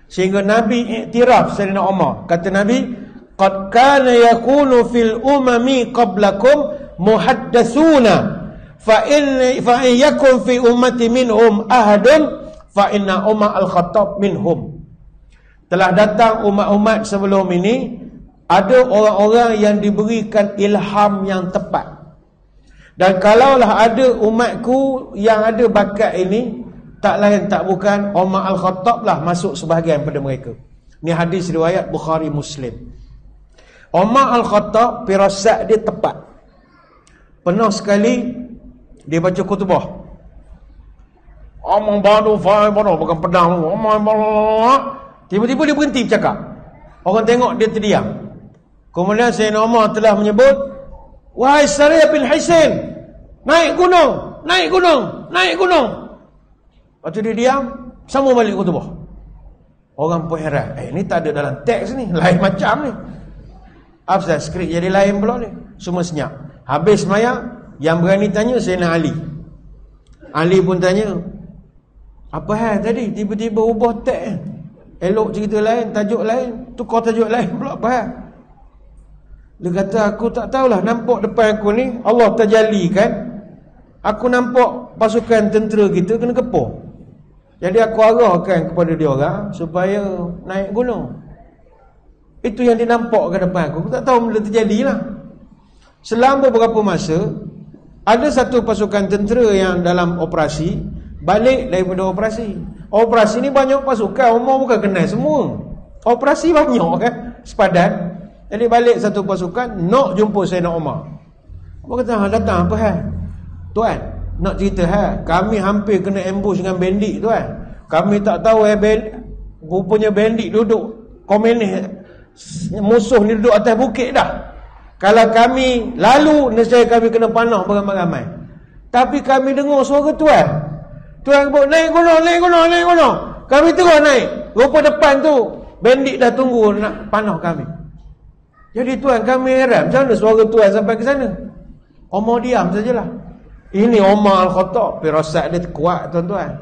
Sehingga Nabi iktiraf Sayyidina Umar. Kata Nabi, qad kana yakunu fil umami qablakum muhaddatsuna fa in yakun fi ummati minhum ahadun fa inna Umar Al-Khattab minhum. Telah datang umat-umat sebelum ini, ada orang-orang yang diberikan ilham yang tepat. Dan kalaulah ada umatku yang ada bakat ini, tak lain tak bukan Umar Al-Khattab lah masuk sebahagian pada mereka. Ini hadis riwayat Bukhari Muslim. Umar Al-Khattab firasat dia tepat. Pernah sekali dia baca khutbah. Amang badu fai badu bukan pedang. Tiba-tiba dia berhenti bercakap. Orang tengok dia terdiam. Kemudian Sayyidina Umar telah menyebut, wahai Sariyah bin Hisin, naik gunung, naik gunung, naik gunung. Lepas tu dia diam, sambung balik khutbah. Orang pun heran, ini tak ada dalam teks ni, lain macam ni. Afsal skrip jadi lain pula ni. Semua senyap. Habis semayang, yang berani tanya Sayyidina Ali. Ali pun tanya, apa hal tadi? Tiba-tiba ubah tag. Elok cerita lain, tajuk lain, tukar tajuk lain pula, apa hal? Dia kata, aku tak tahulah, nampak depan aku ni Allah terjalikan. Aku nampak pasukan tentera kita kena kepung. Jadi aku arahkan kepada dia orang supaya naik gunung. Itu yang dia nampak ke depan aku. Aku tak tahu benda terjadilah. Selama beberapa masa, ada satu pasukan tentera yang dalam operasi balik daripada operasi. Operasi ni banyak pasukan, Umar bukan kenal semua. Operasi banyak kan, sepadan. Jadi balik satu pasukan nak jumpa Sayyidina Umar. Umar kata, datang apa hal? Tuan, nak cerita hal, kami hampir kena ambush dengan bandit tuan. Kami tak tahu rupanya bandit duduk komunis, musuh ni duduk atas bukit dah. Kalau kami lalu, nescaya kami kena panah beramai-ramai. Tapi kami dengar suara tuan. Tuan sebut, naik gunung. Kami terus naik. Rupa depan tu, bandit dah tunggu nak panah kami. Jadi tuan, kami heran, macam mana suara tuan sampai ke sana? Omar diam sajalah. Ini Omar Al-Khattab, firasat dia kuat tuan-tuan.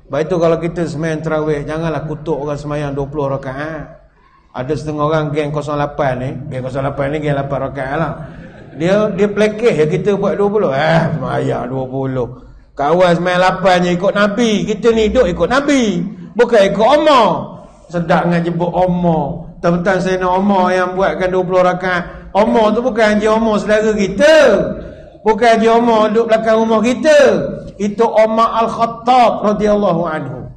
Baik tu kalau kita semayang tarawih, janganlah kutuk orang semayang 20 rakaat. Ada setengah orang geng 08 ni, geng 08 ni geng 8 rakaat lah. Dia plekeh ya kita buat 20. Semayang 20. Kawan semayang 8 je ikut Nabi. Kita ni hidup ikut Nabi, bukan ikut Omar. Sedap dengan jebuk Omar. Tentang Sayyidina Omar yang buatkan 20 rakaat. Omar tu bukan Haji Omar saudara kita. Bukan Haji Omar duduk belakang rumah kita. Itu Omar Al-Khattab radhiyallahu anhu.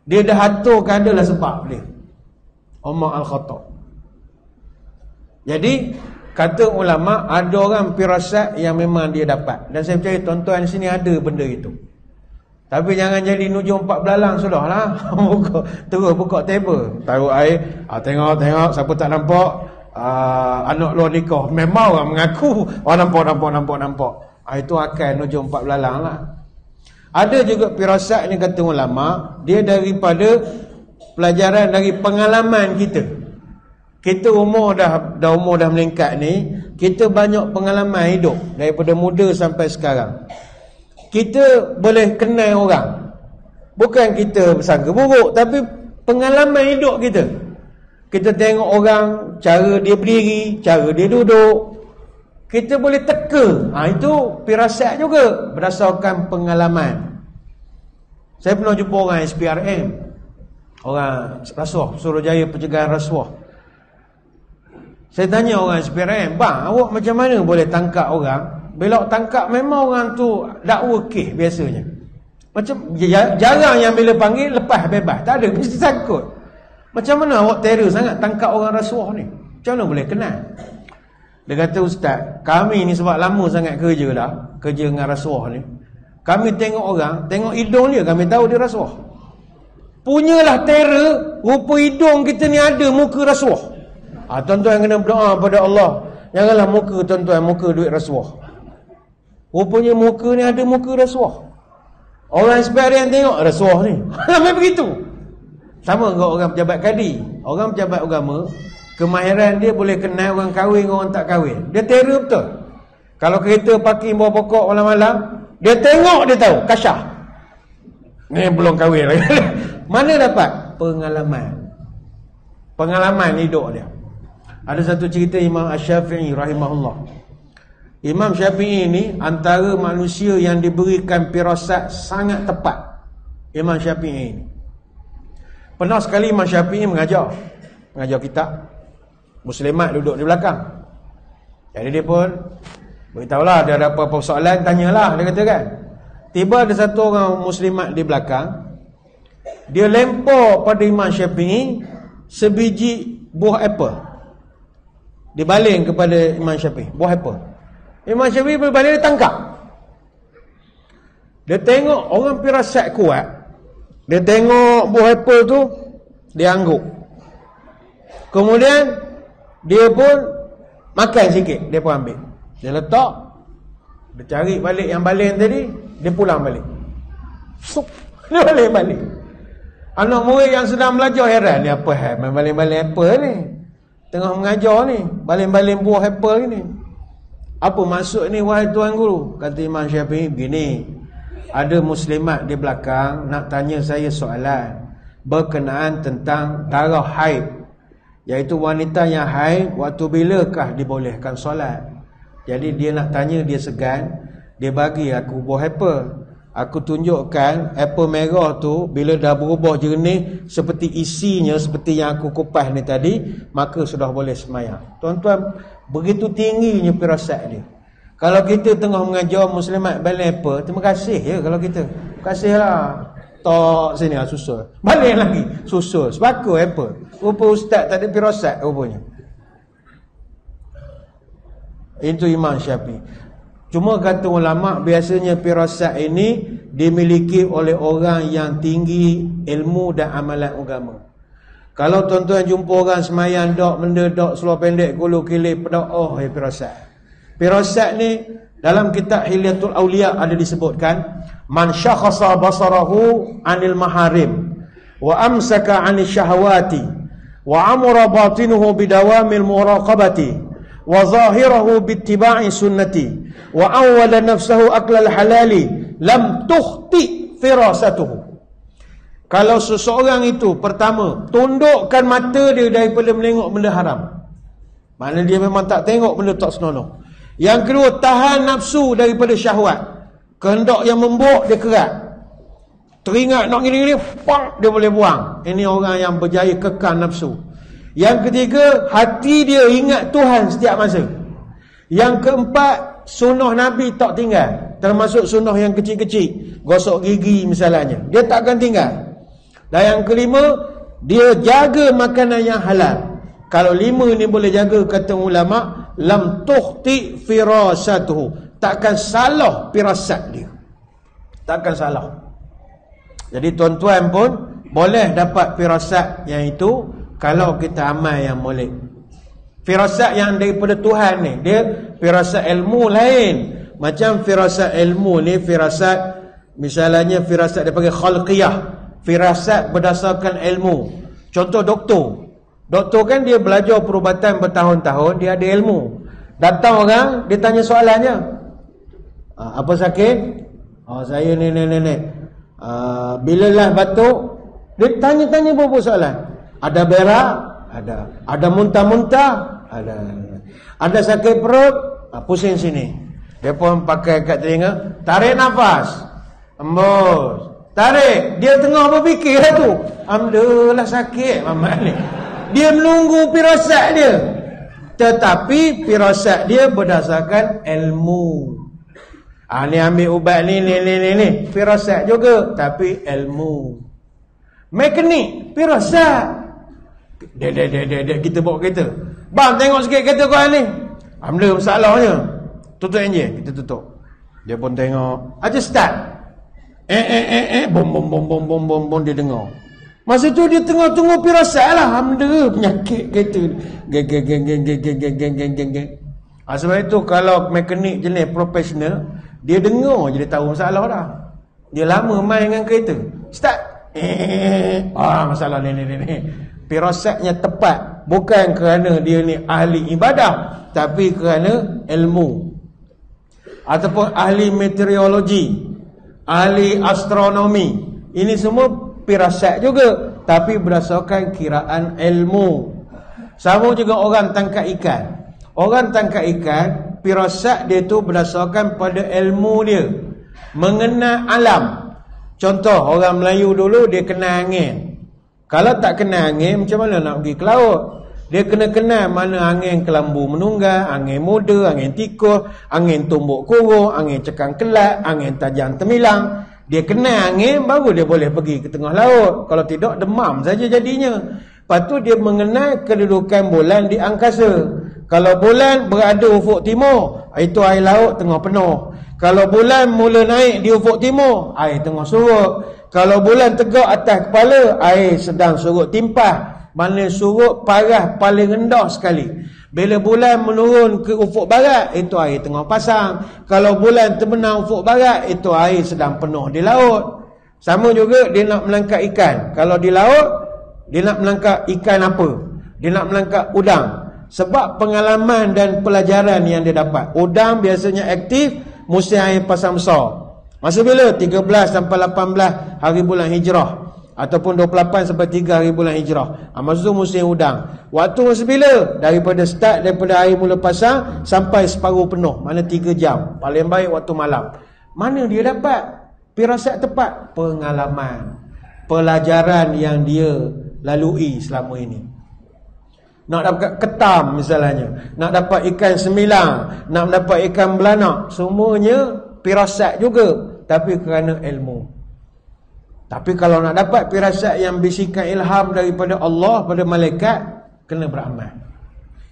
Dia dah aturkan, adalah sebab dia. Omar Al-Khattab. Jadi kata ulama, ada orang firasat yang memang dia dapat. Dan saya percaya tuan-tuan di sini ada benda itu. Tapi jangan jadi nujum 4 belalang sudahlah. Terus buka table, taruh air, tengok siapa tak nampak, anak luar nikah. Memang orang mengaku, nampak. Itu akan nujum 4 belalang lah. Ada juga firasat ni kata ulama, dia daripada pelajaran dari pengalaman kita. Kita umur dah meningkat ni, kita banyak pengalaman hidup daripada muda sampai sekarang. Kita boleh kenal orang. Bukan kita bersangka buruk, tapi pengalaman hidup kita. Kita tengok orang, cara dia berdiri, cara dia duduk, kita boleh teka. Itu firasat juga berdasarkan pengalaman. Saya pernah jumpa orang SPRM, orang rasuah, Suruhjaya Pencegahan Rasuah. Saya tanya orang SPRM, bang, awak macam mana boleh tangkap orang? Bila tangkap memang orang tu dakwa kes biasanya. Macam jarang yang bila panggil lepas bebas. Tak ada, mesti takut. Macam mana awak terror sangat tangkap orang rasuah ni? Macam mana boleh kenal? Dia kata, ustaz, kami ni sebab lama sangat kerja dengan rasuah ni. Kami tengok orang, tengok hidung dia, kami tahu dia rasuah. Punyalah terror, rupa hidung kita ni ada muka rasuah. Tuan-tuan kena berdoa pada Allah, janganlah muka tuan-tuan muka duit rasuah. Rupanya muka ni ada muka rasuah. Orang SPRM tengok rasuah ni. Sampai begitu. Sama dengan orang pejabat kadi. Orang pejabat agama, kemahiran dia boleh kenal orang kahwin dengan orang tak kahwin. Dia terror betul. Kalau kereta parking bawah pokok malam-malam, dia tengok, dia tahu kasyah. Ni belum kahwin lagi. Mana dapat? Pengalaman hidup dia. Ada satu cerita Imam Asy-Syafi'i rahimahullah. Imam Syafi'i ini antara manusia yang diberikan firasat sangat tepat. Imam Syafi'i ini. Pernah sekali Imam Syafi'i mengajar kitab. Muslimat duduk di belakang. Jadi dia pun beritahulah, dia ada apa-apa soalan, tanyalah, dia kata kan. Tiba ada satu orang muslimat di belakang. Dia lempar pada Imam Syafi'i sebiji buah apple. Dibaling kepada Imam Syafi'i, buah apple. Imam Syafi'i berbalik, dia tangkap. Dia tengok orang firasat kuat. Dia tengok buah apple tu, dia angguk. Kemudian dia pun makan sikit, dia pun ambil. Dia letak, dia cari balik yang baling tadi, dia pulang balik. Dia balik. Anak murid yang sedang belajar heran, ni apa hal main baling-baling apple ni? tengah mengajar ni, baling-baling buah apple ni. Apa maksud ni wahai tuan guru? Kata Imam Syafi'i begini, ada muslimat di belakang nak tanya saya soalan berkenaan tentang darah haid, iaitu wanita yang haid waktu bilakah dibolehkan solat. Jadi dia nak tanya, dia segan, dia bagi aku buah apple. Aku tunjukkan apple merah tu bila dah berubah jernih seperti isinya seperti yang aku kupas ni tadi, maka sudah boleh sembahyang. Tuan-tuan, begitu tingginya firasat dia. Kalau kita tengah mengajar muslimat balik apple, terima kasih ya kalau kita. Terima kasihlah. Tok sini susul. Balik lagi susul. Sebab apple. Rupa ustaz tak ada firasat rupanya. Itu Imam Syafi'i. Cuma kata ulama, biasanya firasat ini dimiliki oleh orang yang tinggi ilmu dan amalan agama. Kalau tuan-tuan jumpa orang semayang dok benda dok seluar pendek gulu kilip pedok, oh ya firasat. Firasat ni dalam kitab Hilyatul Auliya ada disebutkan, man syakhasa basarahu anil maharim wa amsaka anil syahawati wa amara batinuhu bidawamil muraqabati wa zahirahu bittiba'i sunnati wa awwala nafsahu aklal halali lam tukhti firasatuhu. Kalau seseorang itu pertama tundukkan mata dia daripada menengok benda haram, maknanya dia memang tak tengok benda tak senonoh. Yang kedua, tahan nafsu daripada syahwat, kehendak yang membuat dia kerat, teringat nak gini-gini, pak, dia boleh buang. Ini orang yang berjaya kekal nafsu. Yang ketiga, hati dia ingat Tuhan setiap masa. Yang keempat, sunnah Nabi tak tinggal, termasuk sunnah yang kecil-kecil, gosok gigi misalnya, dia tak akan tinggal. Dan yang kelima, dia jaga makanan yang halal. Kalau lima ni boleh jaga, kata ulama, lam tukhti firasatuhu, takkan salah firasat dia, takkan salah. Jadi tuan-tuan pun boleh dapat firasat yang itu kalau kita amal yang molek. Firasat yang daripada Tuhan ni, dia firasat ilmu lain. Macam firasat ilmu ni, firasat misalnya firasat daripada khalqiyah, firasat berdasarkan ilmu. Contoh doktor kan dia belajar perubatan bertahun-tahun, dia ada ilmu. Datang orang, dia tanya soalannya, apa sakit? Oh, saya ni. Bilalah batuk? Dia tanya-tanya beberapa soalan. Ada berak? Ada muntah-muntah? Ada sakit perut? Pusing sini. Dia pun pakai kat telinga, tarik nafas, embus, tarik. Dia tengah berfikir lah tu, alhamdulillah sakit mamat ni. Dia menunggu firasat dia, tetapi firasat dia berdasarkan ilmu. Ni ambil ubat ni, firasat juga, tapi ilmu. Mekanik, firasat. Dia kita bawa kereta, bang tengok sikit kereta kau ni, alhamdulillah masalahnya. Tutup enjin, kita tutup. Dia pun tengok, aja start. Bom, dia dengar. Masa tu dia tengah tunggu firasat lah, alhamdulillah penyakit kereta. Geng. Sebab itu kalau mekanik jenis profesional, dia dengar je dia tahu masalah dah. Dia lama main dengan kereta, start. Masalah ni. Firasatnya tepat, bukan kerana dia ni ahli ibadah, tapi kerana ilmu. Ataupun ahli meteorologi, ahli astronomi. Ini semua firasat juga, tapi berdasarkan kiraan ilmu. Sama juga orang tangkap ikan. Orang tangkap ikan, firasat dia tu berdasarkan pada ilmu dia, mengenal alam. Contoh, orang Melayu dulu dia kenal angin. Kalau tak kenal angin, macam mana nak pergi ke laut? Dia kena kenal mana angin kelambu menunggal, angin muda, angin tikus, angin tumbuk kurung, angin cekang kelat, angin tajam temilang. Dia kenal angin, baru dia boleh pergi ke tengah laut. Kalau tidak, demam saja jadinya. Lepas tu dia mengenal kedudukan bulan di angkasa. Kalau bulan berada ufuk timur, itu air laut tengah penuh. Kalau bulan mula naik di ufuk timur, air tengah surut. Kalau bulan tegak atas kepala, air sedang surut timpah. Mana surut parah paling rendah sekali. Bila bulan menurun ke ufuk barat, itu air tengah pasang. Kalau bulan terbenam ufuk barat, itu air sedang penuh di laut. Sama juga dia nak menangkap ikan. Kalau di laut, dia nak menangkap ikan apa? Dia nak menangkap udang. Sebab pengalaman dan pelajaran yang dia dapat. Udang biasanya aktif musim air pasang besar. Masa bila? 13 sampai 18 hari bulan Hijrah. Ataupun 28 sampai 3 hari bulan Hijrah. Masa tu musim udang. Waktu masa bila? Daripada air mula pasang sampai separuh penuh. Mana 3 jam. Paling baik waktu malam. Mana dia dapat firasat tepat? Pengalaman, pelajaran yang dia lalui selama ini. Nak dapat ketam misalnya, nak dapat ikan semilang, nak dapat ikan belanak, semuanya firasat juga, tapi kerana ilmu. Tapi kalau nak dapat firasat yang bisikan ilham daripada Allah pada malaikat, kena beramal.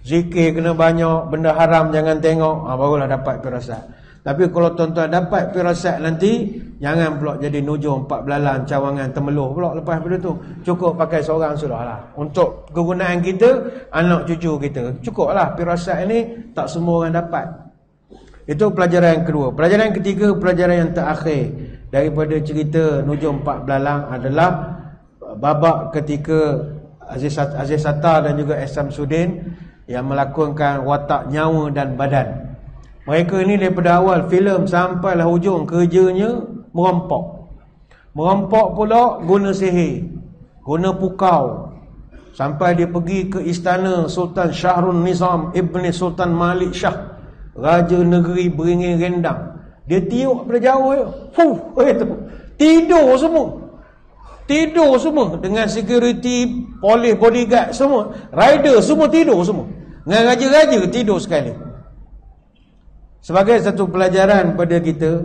Zikir kena banyak, benda haram jangan tengok, barulah dapat firasat. Tapi kalau tuan-tuan dapat firasat nanti, jangan pula jadi nujum 4 belalang cawangan temeluh pula lepas pada tu. Cukup pakai seorang sudahlah. Untuk kegunaan kita, anak cucu kita, cukuplah firasat ini, tak semua orang dapat. Itu pelajaran yang kedua. Pelajaran yang ketiga, pelajaran yang terakhir daripada cerita nujum 4 belalang adalah babak ketika Aziz Sattar dan juga Ehsan Sudin yang melakonkan watak nyawa dan badan. Mereka ni daripada awal filem sampailah hujung kerjanya merampok. Merampok pula guna sihir, guna pukau. Sampai dia pergi ke istana Sultan Syahrul Nizam Ibni Sultan Malik Shah, Raja Negeri Beringin Rendang. Dia tiup pada jauh je. Tidur semua. Tidur semua. Dengan security, polis, bodyguard semua. Rider semua tidur semua. Dengan raja-raja tidur sekali. Sebagai satu pelajaran pada kita,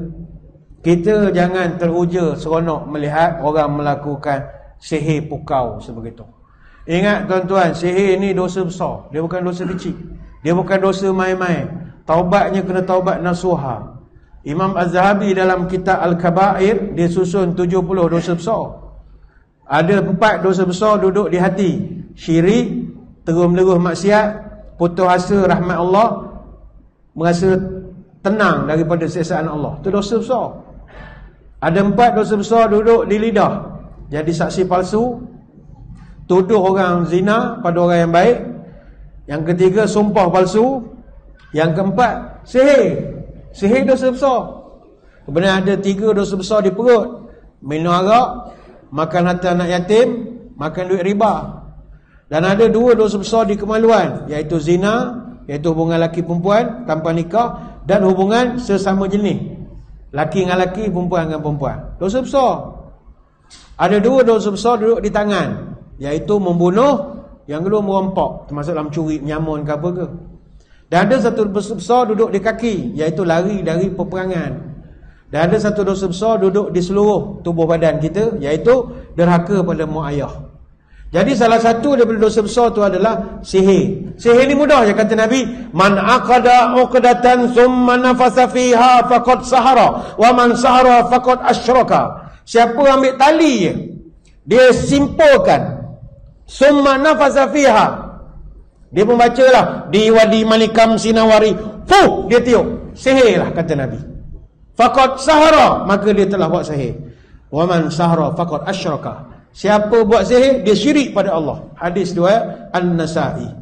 kita jangan teruja seronok melihat orang melakukan sihir pukau sebegitu. Ingat tuan-tuan, sihir ni dosa besar. Dia bukan dosa kecil. Dia bukan dosa main-main. Taubatnya kena taubat nasuha. Imam Az-Zahabi dalam kitab Al-Kabair, dia susun 70 dosa besar. Ada 4 dosa besar duduk di hati. Syirik, terus-menerus maksiat, putus asa rahmat Allah, merasa tenang daripada siksaan Allah. Itu dosa besar. Ada 4 dosa besar duduk di lidah. Jadi saksi palsu, tuduh orang zina pada orang yang baik. Yang ketiga, sumpah palsu. Yang keempat, sihir. Sihir dosa besar. Kemudian ada 3 dosa besar di perut. Minum arak, makan harta anak yatim, makan duit riba. Dan ada 2 dosa besar di kemaluan, iaitu zina, iaitu hubungan laki perempuan tanpa nikah, dan hubungan sesama jenis, laki dengan laki, perempuan dengan perempuan. Dosa besar. Ada 2 dosa besar duduk di tangan, iaitu membunuh, yang kedua merampok, termasuk dalam curi menyamun ke apa ke. Dan ada 1 dosa besar duduk di kaki, iaitu lari dari peperangan. Dan ada 1 dosa besar duduk di seluruh tubuh badan kita, iaitu derhaka pada mak ayah. Jadi salah satu daripada dosa besar itu adalah sihir. Sihir ni mudah je kata Nabi, man aqada uqdatan thumma nafasa fiha faqad sahara wa man sahara faqad asyraka. Siapa ambil tali je, dia simpulkan, thumma nafasa fiha, dia membacalah di wadi malikam sinawari, dia tiup, sihirlah kata Nabi. Faqad sahara, maka dia telah buat sihir. Wa man sahara faqad asyraka. Siapa buat sihir, dia syirik pada Allah. Hadis riwayat An-Nasa'i.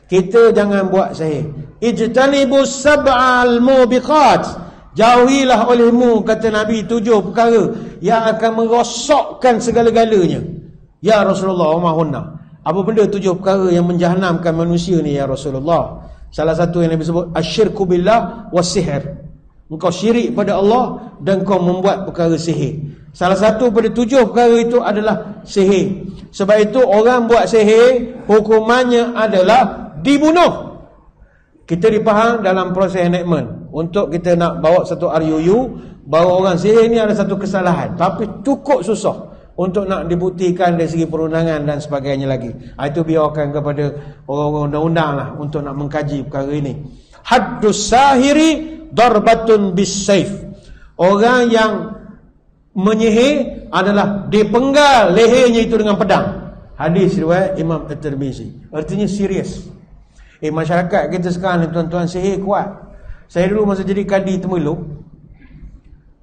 Kita jangan buat sihir. Ijtanibus sab'al mubiqat. Jauhilah olehmu, kata Nabi, 7 perkara yang akan merosakkan segala-galanya. Ya Rasulullah, wa mahunna. Apa benda 7 perkara yang menjahannamkan manusia ni ya Rasulullah? Salah satu yang Nabi sebut, asyirku billah was-sihr. Engkau syirik pada Allah dan kau membuat perkara sihir. Salah satu pada 7 perkara itu adalah sihir. Sebab itu orang buat sihir, hukumannya adalah dibunuh. Kita dipaham dalam proses enactment. Untuk kita nak bawa satu RUU, bahawa orang sihir ni ada satu kesalahan, tapi cukup susah untuk nak dibuktikan dari segi perundangan dan sebagainya lagi. Itu biarkan kepada orang-orang undang-undang lah untuk nak mengkaji perkara ini. Haddus sahiri darbatun bis saif. Orang yang menyihir adalah dipenggal lehernya itu dengan pedang. Hadis riwayat Imam At-Tirmizi. Artinya serius. Masyarakat kita sekarang ni tuan-tuan, sihir kuat. Saya dulu masa jadi kadi Temeluk,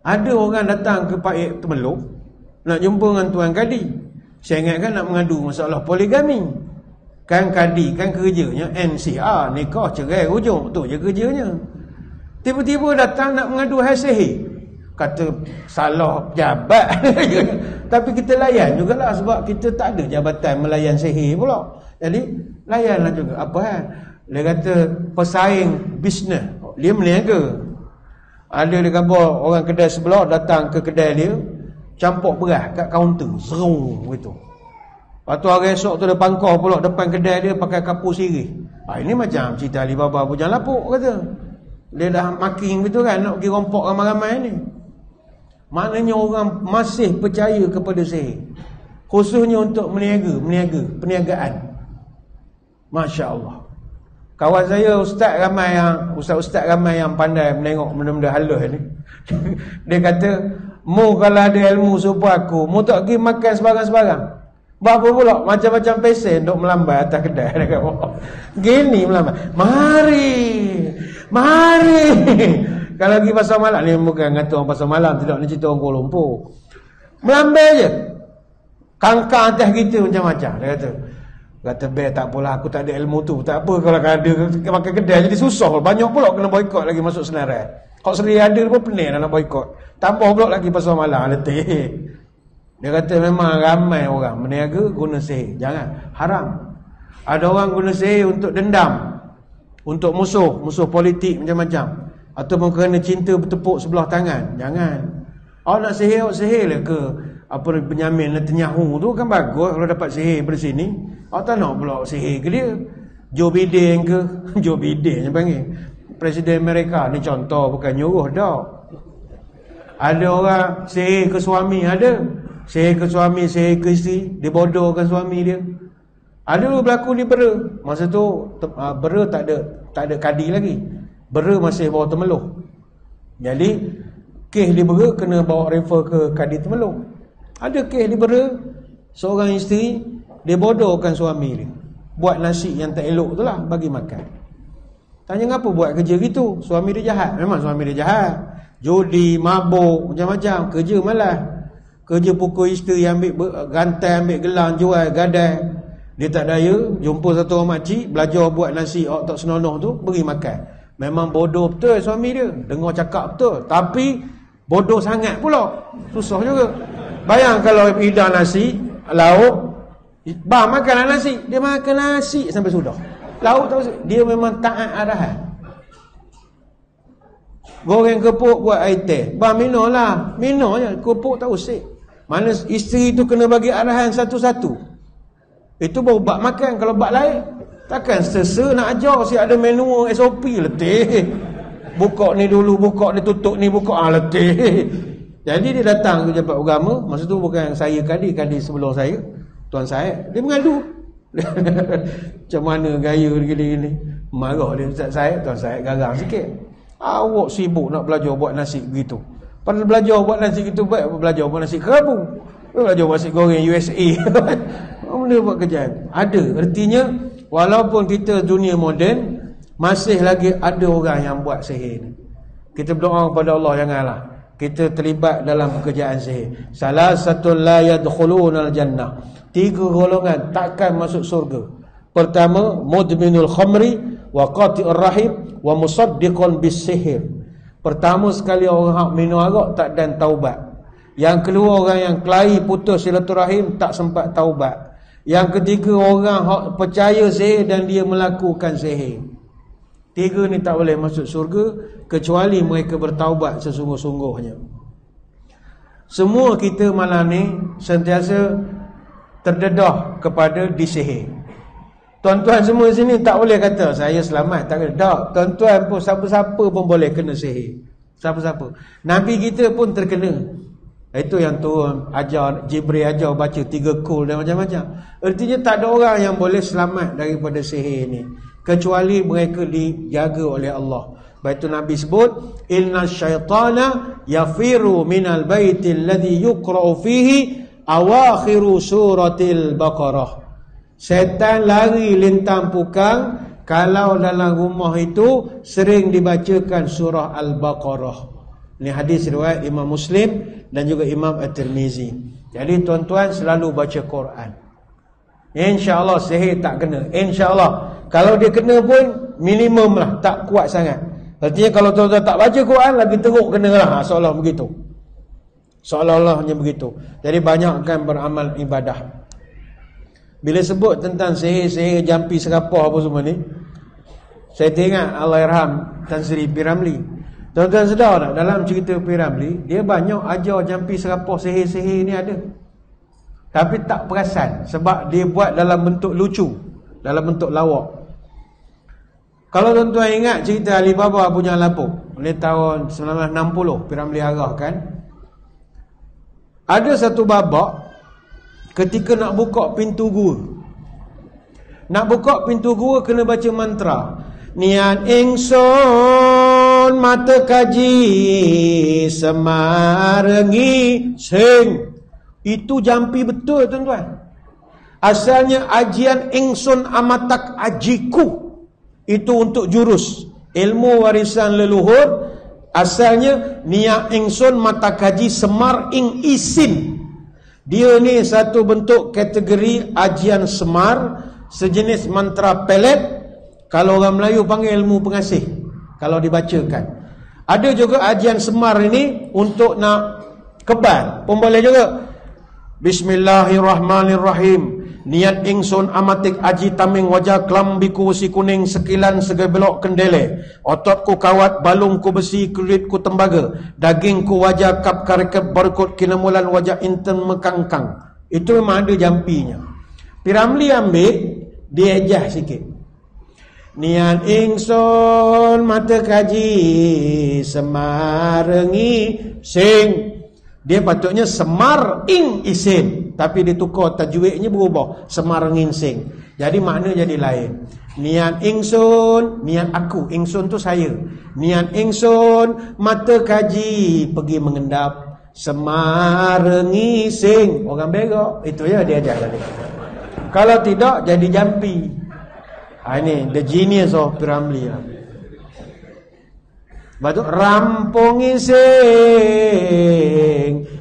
ada orang datang ke Paik Temeluk nak jumpa dengan tuan kadi. Saya ingatkan nak mengadu masalah poligami. Kan kadi kan kerjanya NCR, nikah cerai hujung, tu je kerjanya. Tiba-tiba datang nak mengadu hal sihir. Kata salah pejabat. Tapi kita layan jugalah sebab kita tak ada jabatan melayan sihir pula. Jadi layanlah juga. Apa kan? Dia kata pesaing bisnes, dia meniaga. Ada dia kata orang kedai sebelah datang ke kedai dia, campur beras kat kaunter, serung gitu. Lepas tu hari esok tu dia pangkau pula depan kedai dia pakai kapur sirih. Ini macam cerita Alibaba Bujang Lapuk kata. Dia dah making betul kan, nak pergi rompok ramai-ramai ni. Maknanya orang masih percaya kepada sihir, khususnya untuk perniagaan. Masya Allah. Kawan saya ustaz-ustaz ramai yang pandai menengok benda-benda halus ni. Dia kata, mu kalau ada ilmu supaya aku, mu tak pergi makan sebarang-sebarang. Berapa pula macam-macam pesen duk melambai atas kedai. Dia kata, gini melambai. Mari. Kalau pergi pasar malam ni, bukan kata orang pasar malam, tidak, ni cerita orang Kuala Lumpur. Melambai je. Kangkang atas kita macam-macam. Dia kata, tak apalah, aku tak ada ilmu tu. Tak apa kalau ada pakai kedai jadi susah. Banyak pula kena boykot lagi masuk senarai. Kalau sendiri ada pun pening nak boykot. Tambah pula lagi pasal malam letih. Dia kata memang ramai orang meniaga guna sihir. Jangan, haram. Ada orang guna sihir untuk dendam, untuk musuh politik macam-macam, ataupun kerana cinta bertepuk sebelah tangan. Jangan. Awak nak sihir lah ke Benyamin Netanyahu tu kan bagus kalau dapat sihir dari sini. Awak tak nak pula sihir ke dia. Joe Biden ke? Joe Biden yang panggil Presiden Amerika ni contoh, bukan nyuruh dah. Ada orang sihir ke suami, ada. Sihir ke suami, sihir ke isteri, dia bodohkan suami dia. Ada berlaku di Bera. Masa tu Bera tak ada kadi lagi. Bera masih bawa Temeloh. Jadi kes di Bera kena bawa refer ke kadi Temeloh. Ada kes di Bera, seorang isteri dia bodohkan suami dia, buat nasi yang tak elok tu lah bagi makan. Tanya ngapa buat kerja gitu? Suami dia jahat. Memang suami dia jahat. Judi, mabuk, macam-macam. Kerja malas. Kerja pukul isteri, ambil rantai, ambil gelang, jual, gadai. Dia tak daya, jumpa satu orang makcik, belajar buat nasi tak senonoh tu, beri makan. Memang bodoh betul suami dia, dengar cakap betul, tapi bodoh sangat pula. Susah juga. Bayang kalau hidang nasi, lauk, makanlah nasi. Dia makan nasi sampai sudah. Lauk tak usah. Dia memang taat arahan. Goreng kepuk buat air teh, minum lah. Minum je, kepuk tak usik. Mana isteri tu kena bagi arahan satu-satu. Itu baru bak makan. Kalau bak lain, takkan sesa nak ajar si ada menu SOP, letih. Buka ni dulu, buka ni, tutup ni, buka, letih. Jadi dia datang ke jabat agama. Masa tu bukan saya kadi sebelum saya, Tuan Syed, dia mengadu. Macam mana gaya gini-gini. Marah dia, Ustaz Syed, Tuan Syed garang sikit. Awak sibuk nak belajar buat nasi begitu. Padahal belajar buat nasi gitu, belajar buat nasi kerabu, belajar buat nasi goreng USA. Mana buat kerjaan? Ada. Artinya walaupun kita dunia moden, masih lagi ada orang yang buat sihir. Kita berdoa kepada Allah, janganlah kita terlibat dalam pekerjaan sihir. Salah satu la yadkhulunal jannah. 3 golongan takkan masuk surga. Pertama, mudminul khamri wa qati'ur rahim wa musaddiqun bis sihir. Pertama sekali orang hak minum arak tak dan taubat. Yang kedua orang yang kelahi putus silaturahim tak sempat taubat. Yang ketiga orang hak percaya sihir dan dia melakukan sihir. 3 ni tak boleh masuk surga kecuali mereka bertaubat sesungguh-sungguhnya. Semua kita malam ni sentiasa terdedah kepada disihir. Tuan-tuan semua sini tak boleh kata saya selamat, tak kena. Tak, tuan-tuan pun siapa-siapa pun boleh kena sihir. Siapa-siapa. Nabi kita pun terkena. Itu yang turun ajar, Jibril ajar baca 3 kul dan macam-macam. Artinya tak ada orang yang boleh selamat daripada sihir ni kecuali mereka dijaga oleh Allah. Baik itu Nabi sebut, inna syaitana yafiru minal baitil ladhi yukra'u fihi awakhiru suratil Baqarah. Setan lari lintang pukang kalau dalam rumah itu sering dibacakan surah Al-Baqarah. Ini hadis riwayat Imam Muslim dan juga Imam At-Tirmizi. Jadi tuan-tuan selalu baca Quran. InsyaAllah sihir tak kena. InsyaAllah. Kalau dia kena pun minimum lah, tak kuat sangat. Artinya kalau tuan-tuan tak baca Quran, lagi teruk kena lah. Seolah begitu. Seolah-olahnya begitu. Jadi banyakkan beramal ibadah. Bila sebut tentang sihir-sihir, jampi serapah apa semua ni, saya teringat Allahyarham Tan Sri P. Ramlee. Tuan-tuan sedar tak, dalam cerita P. Ramlee, dia banyak ajar jampi serapah, sihir-sihir ni ada. Tapi tak perasan, sebab dia buat dalam bentuk lucu, dalam bentuk lawak. Kalau tuan-tuan ingat cerita Alibaba punya lapuk, oleh tahun 1960 P. Ramlee arahkan, ada satu babak ketika nak buka pintu gua. Nak buka pintu gua kena baca mantra. Niat ingsun mata kaji semarengi sing. Itu jampi betul tuan-tuan. Asalnya ajian ingsun amatak ajiku. Itu untuk jurus ilmu warisan leluhur. Asalnya niat ingsun mata kaji semar ing isin. Dia ni satu bentuk kategori ajian semar, sejenis mantra pelet. Kalau orang Melayu panggil ilmu pengasih, kalau dibacakan. Ada juga ajian semar ini untuk nak kebal pun boleh juga. Bismillahirrahmanirrahim. Niat ingsun amatik aji taming wajah kelambiku si kuning sekilan segebelok kendele. Ototku kawat, balungku besi, kulitku tembaga. Dagingku wajah kap karekep berkut kinamulan wajah inten mekangkang. Itu memang ada jampinya. P. Ramlee ambil, dia ejah sikit. Niat ingsun mata kaji semarengi sing. Dia patutnya semar ing isin, tapi ditukar tajwidnya berubah semar ing sing. Jadi makna jadi lain. Niat ingsun, niat aku, ingsun tu saya. Niat ingsun mata kaji pergi mengendap semarengi sing. Orang berak, itu ya dia ajar tadi. Kalau tidak jadi jampi. Ini the genius of P. Ramlee. Batu rampungi sing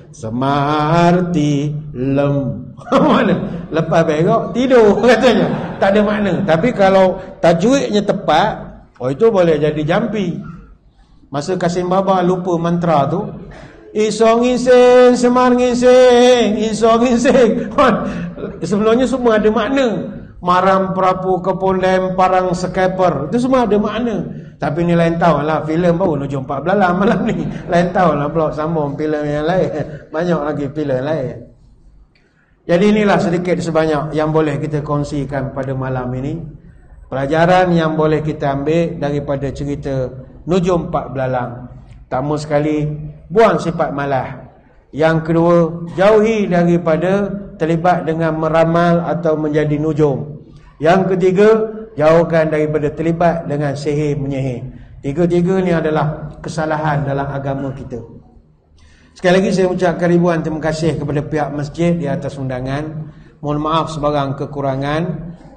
semarti lem. Mana? Lepas berak tidur katanya. Tak ada makna. Tapi kalau tajwidnya tepat, oh itu boleh jadi jampi. Masa Kasim Baba lupa mantra tu, isong ising semar ngising, isong ising. Sebelumnya semua ada makna. Maram perapu kepun lemparan skeper, itu semua ada makna. Tapi ni lain tahun lah, filem baru Nujum 14 lah malam ni. Lain tahun lah pula sambung filem yang lain. Banyak lagi filem lain. Jadi inilah sedikit sebanyak yang boleh kita kongsikan pada malam ini. Pelajaran yang boleh kita ambil daripada cerita Nujum 14. Pertama sekali, buang sifat malah. Yang kedua, jauhi daripada terlibat dengan meramal atau menjadi nujum. Yang ketiga, jauhkan daripada terlibat dengan sihir menyihir. Tiga-tiga ni adalah kesalahan dalam agama kita. Sekali lagi saya ucapkan ribuan terima kasih kepada pihak masjid di atas undangan. Mohon maaf sebarang kekurangan.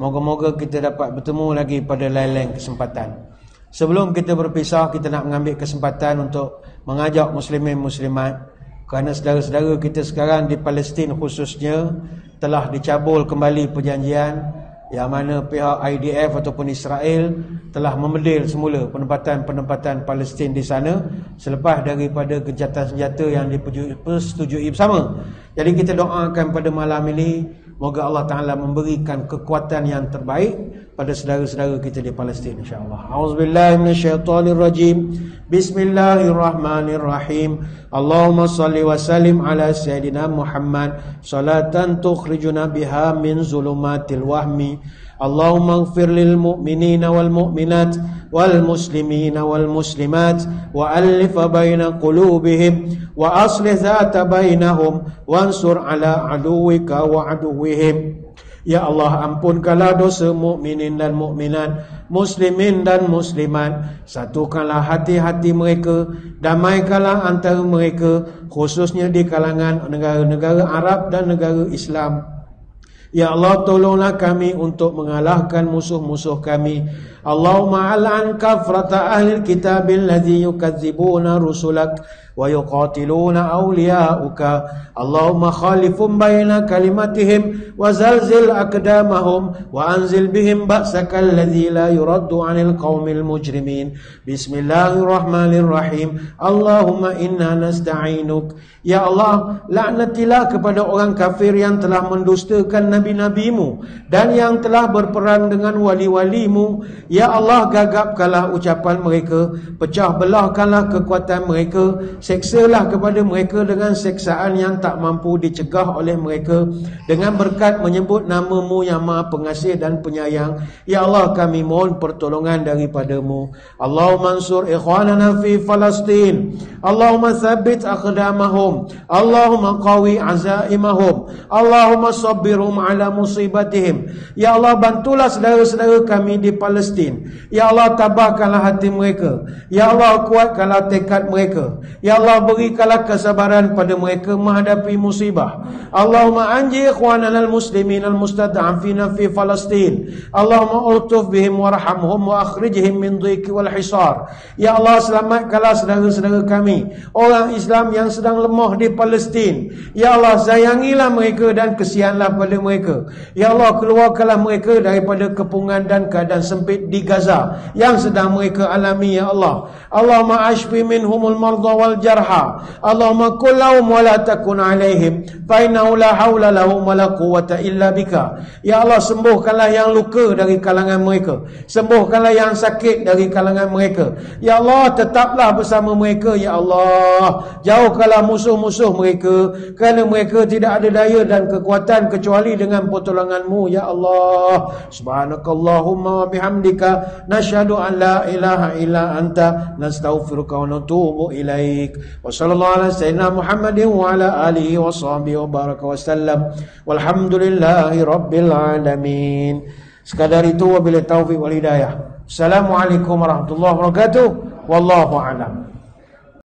Moga-moga kita dapat bertemu lagi pada lain-lain kesempatan. Sebelum kita berpisah, kita nak mengambil kesempatan untuk mengajak muslimin muslimat, kerana saudara-saudara kita sekarang di Palestin khususnya telah dicabul kembali perjanjian yang mana pihak IDF ataupun Israel telah memedil semula penempatan-penempatan Palestin di sana selepas daripada gencatan senjata yang dipersetujui bersama. Jadi kita doakan pada malam ini, moga Allah Ta'ala memberikan kekuatan yang terbaik pada saudara-saudara kita di Palestin insya-Allah. Auzubillahi minasyaitonirrajim. Bismillahirrahmanirrahim. Allahumma salli wa sallim ala sayyidina Muhammad salatan tukhrijuna biha min zulumatil wahmi. Allahumma ighfir lil mu'minina wal mu'minat wal muslimina wal muslimat wa alif baina qulubihim wa aslih zata bainahum wansur ala aduwika wa aduwihim. Ya Allah, ampunkanlah dosa mukminin dan mukminat, muslimin dan muslimat. Satukanlah hati-hati mereka, damaikanlah antara mereka, khususnya di kalangan negara-negara Arab dan negara Islam. Ya Allah, tolonglah kami untuk mengalahkan musuh-musuh kami. Allahumma al'an kafrata ahli kitabil ladzi yukadzibuna rusulak ويقاتلون أولياؤك اللهم خالف بين كلمتهم وزلزل أقدامهم وأنزل بهم بأسك الذي لا يرد عن القوم المجرمين بسم الله الرحمن الرحيم اللهم إنا نستعينك. Ya Allah, laknatilah kepada orang kafir yang telah mendustakan nabi-nabimu dan yang telah berperang dengan wali-walimu. Ya Allah, gagapkanlah ucapan mereka, pecah belahkanlah kekuatan mereka, seksalah kepada mereka dengan seksaan yang tak mampu dicegah oleh mereka, dengan berkat menyebut nama-Mu yang Maha Pengasih dan Penyayang. Ya Allah, kami mohon pertolongan daripadamu. Allahumma ansur ikhwanana fi Palestin, Allahumma thabbit aqdamahum, Allahumma qawi azaimahum, Allahumma sabbirhum ala musibatihim. Ya Allah, bantulah saudara-saudara kami di Palestin. Ya Allah, tabahkanlah hati mereka. Ya Allah, kuatkanlah tekad mereka. Ya Allah, berikanlah kesabaran pada mereka menghadapi musibah. Allahumma anji ikhwanana al-muslimin al-mustad'afina fi Palestin. Allahumma ultuf bihim warhamhum wa akhrijhim min dhiqi wal hisar. Ya Allah, selamatkanlah saudara-saudara kami, orang Islam yang sedang lemah di Palestin. Ya Allah, sayangilah mereka dan kesianlah pada mereka. Ya Allah, keluarkanlah mereka daripada kepungan dan keadaan sempit di Gaza yang sedang mereka alami. Ya Allah, Allahumma ashfi minhumul marda wal jarha. Allahumma kul lahum wa la takun alaihim fa innahu la hawla lahum wa la quwwata illa bika. Ya Allah, sembuhkanlah yang luka dari kalangan mereka, sembuhkanlah yang sakit dari kalangan mereka. Ya Allah, tetaplah bersama mereka. Ya Allah, jauhkanlah musuh-musuh mereka, kerana mereka tidak ada daya dan kekuatan kecuali dengan pertolongan-Mu. Ya Allah, subhanakallahumma wa bihamdika nashhadu an la ilaha illa anta nastaghfiruka wa natubu ilaik. Wa sallallahu ala sayyidina Muhammadin wa ala alihi wa sahbihi wa baraka wa sallam. Walhamdulillahi rabbil alamin. Sekadar itu, wabillahi taufiq wal hidayah. Assalamualaikum warahmatullahi wabarakatuh. Wallahu a'lam.